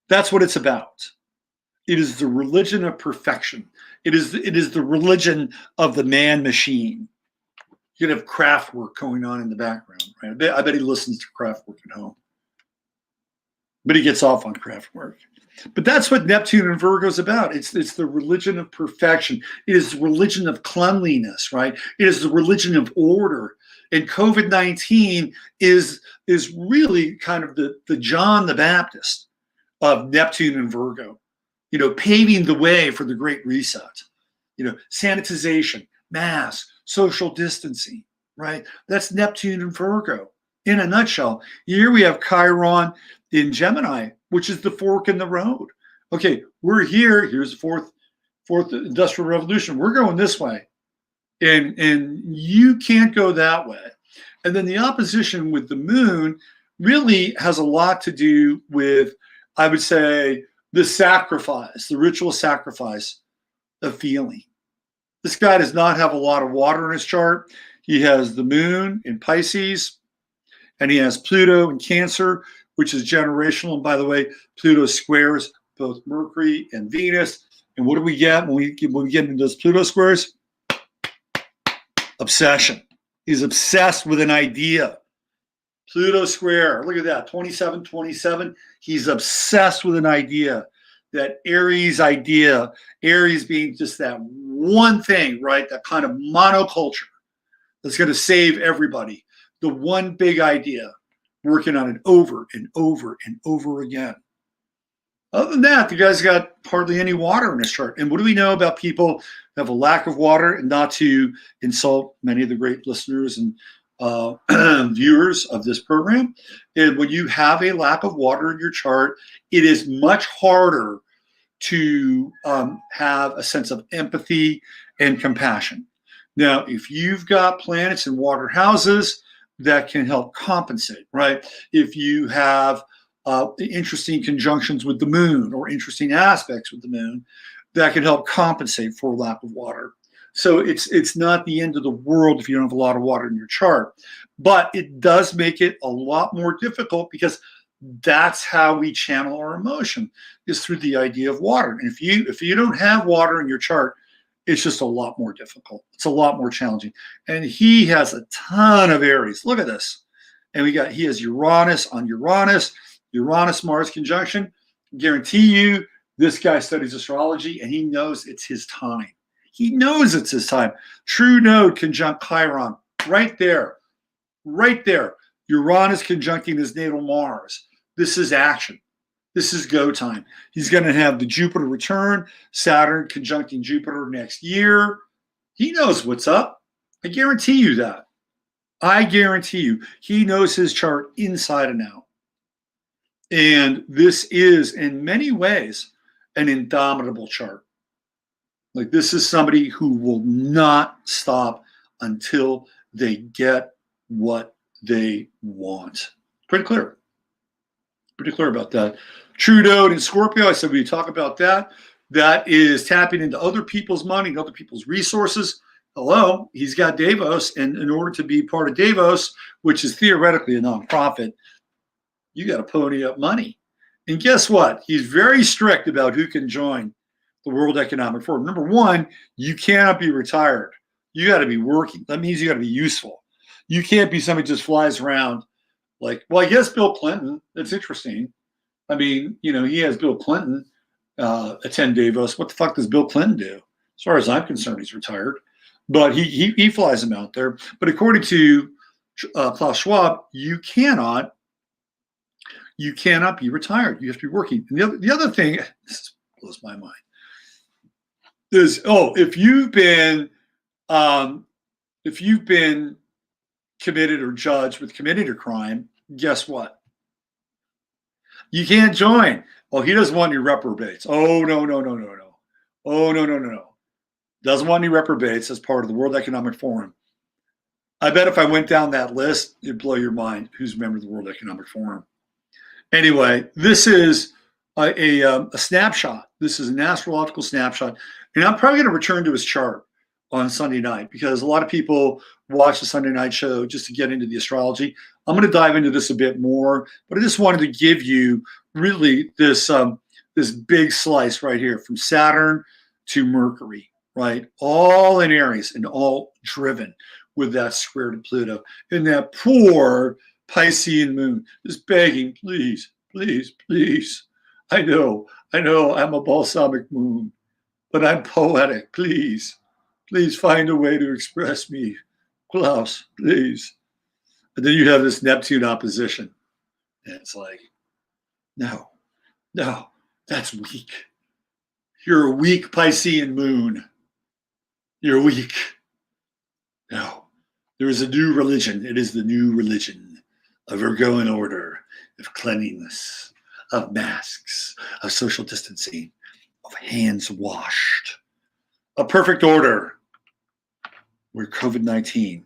That's what it's about. It is the religion of perfection. It is the religion of the man machine. You can have craft work going on in the background, right? I bet he listens to craft work at home. But he gets off on craft work. But that's what Neptune and Virgo is about. It's the religion of perfection. It is the religion of cleanliness, right? It is the religion of order. And COVID-19 is really kind of the John the Baptist of Neptune and Virgo, paving the way for the Great Reset. Sanitization, masks, social distancing, right? That's Neptune and Virgo in a nutshell. Here we have Chiron in Gemini, which is the fork in the road. Okay, we're here. Here's the fourth industrial revolution. We're going this way, and you can't go that way. And then the opposition with the moon really has a lot to do with, I would say, the sacrifice, the ritual sacrifice of feeling. This guy does not have a lot of water in his chart. He has the moon in Pisces, and he has Pluto in Cancer, which is generational. And by the way, Pluto squares both Mercury and Venus. And what do we get when we get into those Pluto squares? Obsession. He's obsessed with an idea. Pluto square, look at that, 27. He's obsessed with an idea. That Aries idea, Aries being just that one thing, right? That kind of monoculture that's going to save everybody. The one big idea, working on it over and over and over again. Other than that, the guy's got hardly any water in his chart. And what do we know about people who have a lack of water? And not to insult many of the great listeners and viewers of this program, and when you have a lack of water in your chart, it is much harder to have a sense of empathy and compassion. Now, if you've got planets in water houses, that can help compensate, right? If you have interesting conjunctions with the moon or interesting aspects with the moon, that can help compensate for lack of water. So it's not the end of the world if you don't have a lot of water in your chart, but it does make it a lot more difficult because that's how we channel our emotion, is through the idea of water. And if you don't have water in your chart, it's just a lot more difficult. It's a lot more challenging. And he has a ton of Aries. Look at this. And he has Uranus on Uranus, Mars conjunction. Guarantee you, this guy studies astrology and he knows it's his time. He knows it's his time. True node conjunct Chiron, right there. Uranus conjuncting his natal Mars. This is action. This is go time. He's going to have the Jupiter return, Saturn conjuncting Jupiter next year. He knows what's up. I guarantee you that. I guarantee you. He knows his chart inside and out. And this is, in many ways, an indomitable chart. Like, this is somebody who will not stop until they get what they want. Pretty clear about that. True node in Scorpio, I said we talk about that. That is tapping into other people's money and other people's resources. Hello, he's got Davos, and in order to be part of Davos, which is theoretically a nonprofit, you got to pony up money. And guess what? He's very strict about who can join the World Economic Forum. Number one, you cannot be retired. You got to be working. That means you got to be useful. You can't be somebody who just flies around like, well, I guess Bill Clinton. That's interesting. I mean, he has Bill Clinton attend Davos. What the fuck does Bill Clinton do? As far as I'm concerned, he's retired. But he flies him out there. But according to Klaus Schwab, you cannot be retired. You have to be working. And the other thing, this blows my mind, is if you've been committed or judged with committing a crime, guess what? You can't join. Oh, he doesn't want any reprobates. Oh, no. Oh, no. Doesn't want any reprobates as part of the World Economic Forum. I bet if I went down that list, it'd blow your mind who's a member of the World Economic Forum. Anyway, this is a snapshot. This is an astrological snapshot. And I'm probably going to return to his chart on Sunday night because a lot of people watch the Sunday night show just to get into the astrology. I'm going to dive into this a bit more, but I just wanted to give you really this big slice right here from Saturn to Mercury, right? All in Aries and all driven with that square to Pluto. And that poor Piscean moon is begging, please. I know I'm a balsamic moon, but I'm poetic. Please find a way to express me. Klaus, please. And then you have this Neptune opposition. And it's like, no, that's weak. You're a weak Piscean moon. You're weak. No, there is a new religion. It is the new religion of Virgoan order, of cleanliness, of masks, of social distancing, of hands washed. A perfect order where COVID-19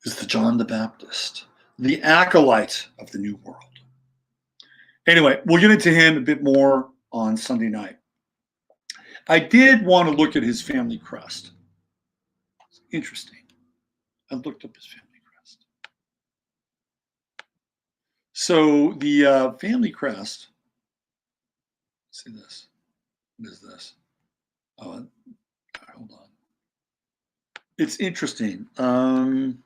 is the John the Baptist, the acolyte of the New World. Anyway, we'll get into him a bit more on Sunday night. I did want to look at his family crest. It's interesting. I looked up his family crest. So the family crest, let's see this. What is this? Oh, hold on. It's interesting. And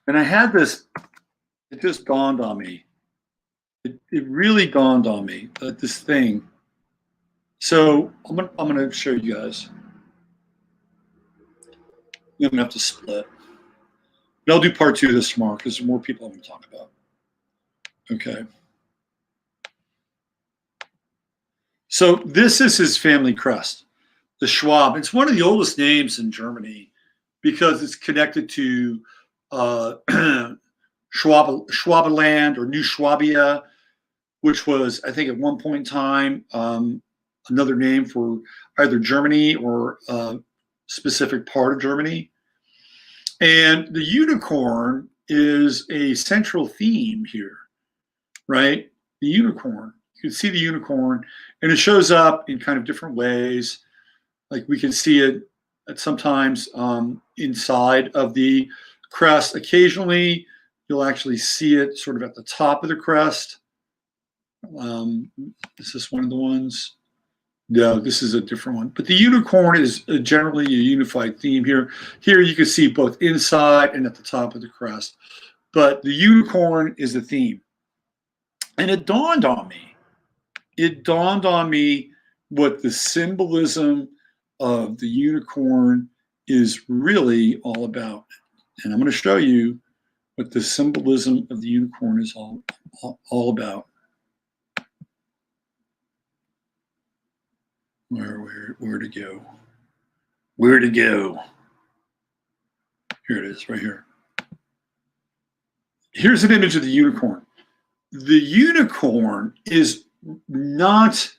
I had this, it just dawned on me. It really dawned on me that this thing. So I'm gonna show you guys. I'm gonna have to split. But I'll do part 2 of this tomorrow because there's more people I'm gonna talk about. Okay. So this is his family crest, the Schwab. It's one of the oldest names in Germany because it's connected to Schwabenland or New Swabia, which was, I think, at one point in time, another name for either Germany or a specific part of Germany. And the unicorn is a central theme here, right? The unicorn. You can see the unicorn, and it shows up in kind of different ways. Like we can see it at sometimes inside of the crest. Occasionally, you'll actually see it sort of at the top of the crest. Is this one of the ones? No, this is a different one. But the unicorn is generally a unified theme here. Here you can see both inside and at the top of the crest. But the unicorn is the theme. And it dawned on me. It dawned on me what the symbolism of the unicorn is really all about. And I'm going to show you what the symbolism of the unicorn is all about. Where to go? Where to go? Here it is, right here. Here's an image of the unicorn. The unicorn is not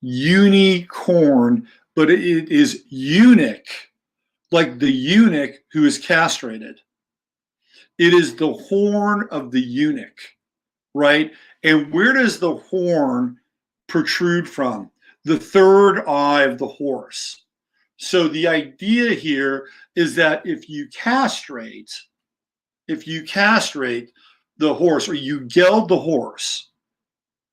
unicorn, but it is eunuch, like the eunuch who is castrated. It is the horn of the eunuch, right? And where does the horn protrude from? The third eye of the horse. So the idea here is that if you castrate the horse or you geld the horse,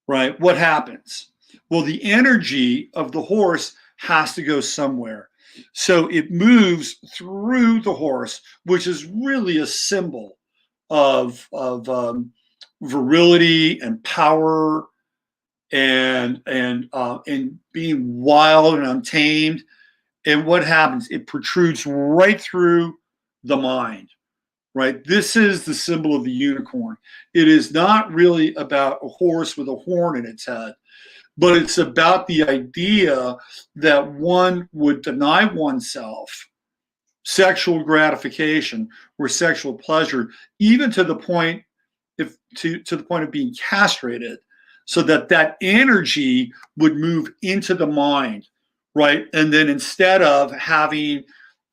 right, what happens? Well, the energy of the horse has to go somewhere. So it moves through the horse, which is really a symbol of virility and power and being wild and untamed. And what happens? It protrudes right through the mind, right? This is the symbol of the unicorn. It is not really about a horse with a horn in its head, but it's about the idea that one would deny oneself sexual gratification or sexual pleasure, even to the point to the point of being castrated, so that energy would move into the mind, right? And then instead of having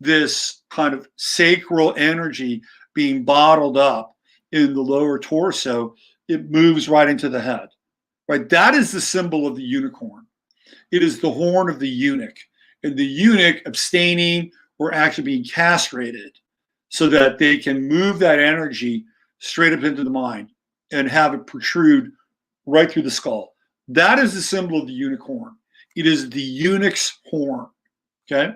this kind of sacral energy being bottled up in the lower torso, it moves right into the head, right? That is the symbol of the unicorn. It is the horn of the eunuch, and the eunuch abstaining or actually being castrated so that they can move that energy straight up into the mind and have it protrude right through the skull. That is the symbol of the unicorn. It is the eunuch's horn, okay?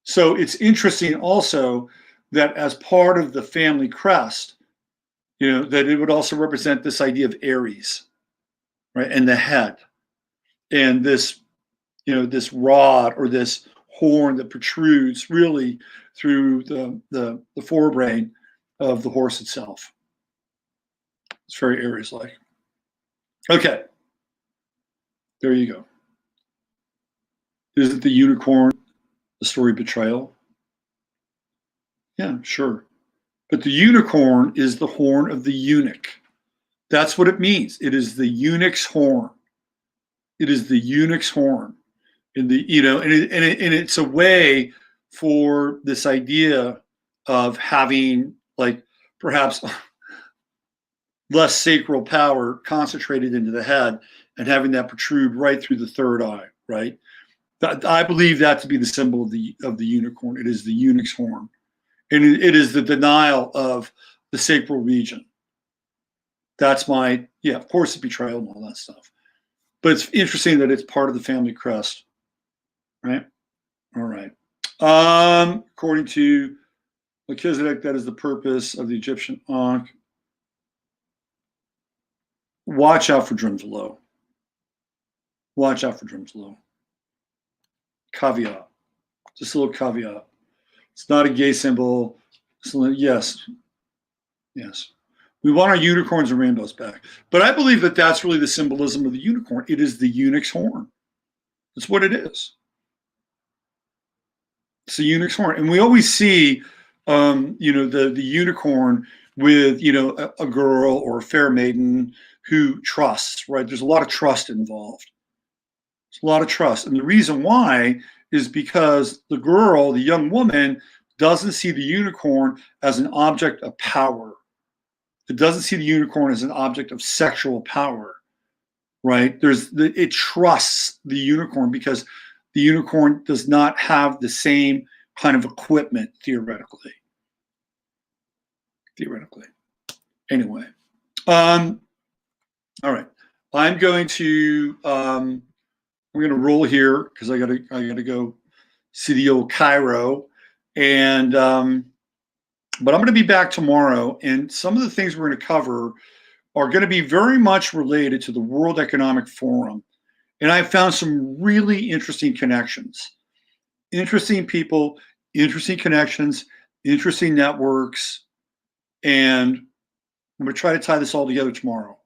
So it's interesting also that as part of the family crest, that it would also represent this idea of Aries, right? And the head, and this, this rod or this horn that protrudes really through the forebrain of the horse itself. It's very Aries-like. Okay, there you go. Is it the unicorn, the story betrayal? Yeah, sure. But the unicorn is the horn of the eunuch. That's what it means. It is the eunuch's horn. It is the eunuch's horn. And it's a way for this idea of having like perhaps less sacral power concentrated into the head and having that protrude right through the third eye, right? I believe that to be the symbol of the unicorn. It is the eunuch's horn, and it is the denial of the sacral region. That's of course, the betrayal and all that stuff. But it's interesting that it's part of the family crest, right? All right. According to Melchizedek, that is the purpose of the Egyptian Ankh. Watch out for Drumsalo. Watch out for Drumsalo. Caveat. Just a little caveat. It's not a gay symbol. Yes. We want our unicorns and rainbows back. But I believe that that's really the symbolism of the unicorn. It is the eunuch's horn. That's what it is. It's the eunuch's horn. And we always see, the unicorn with, a girl or a fair maiden who trusts, right? There's a lot of trust involved. There's a lot of trust. And the reason why is because the girl, the young woman, doesn't see the unicorn as an object of power. It doesn't see the unicorn as an object of sexual power, right? It trusts the unicorn because the unicorn does not have the same kind of equipment, theoretically. Anyway, all right. I'm going to roll here because I gotta go see the old Cairo, and but I'm going to be back tomorrow, and some of the things we're going to cover are going to be very much related to the World Economic Forum, and I found some really interesting connections, interesting people, interesting connections, interesting networks, and I'm going to try to tie this all together tomorrow.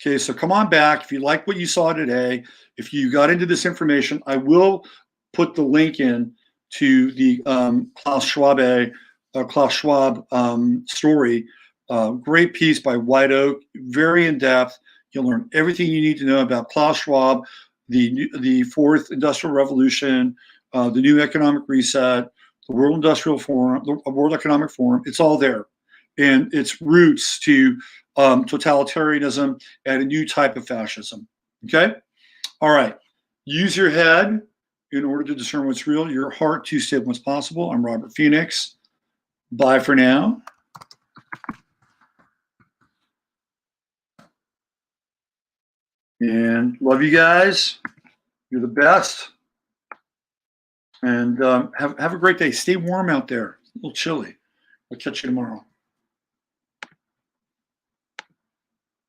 Okay, so come on back. If you like what you saw today, if you got into this information, I will put the link in to the Klaus Schwab story. Great piece by White Oak, very in-depth. You'll learn everything you need to know about Klaus Schwab, the fourth industrial revolution, the new economic reset, the World Industrial Forum, the World Economic Forum. It's all there. And its roots to totalitarianism and a new type of fascism. Okay? All right. Use your head in order to discern what's real, your heart to stay what's possible. I'm Robert Phoenix. Bye for now. And love you guys. You're the best. And have a great day. Stay warm out there. It's a little chilly. I'll catch you tomorrow.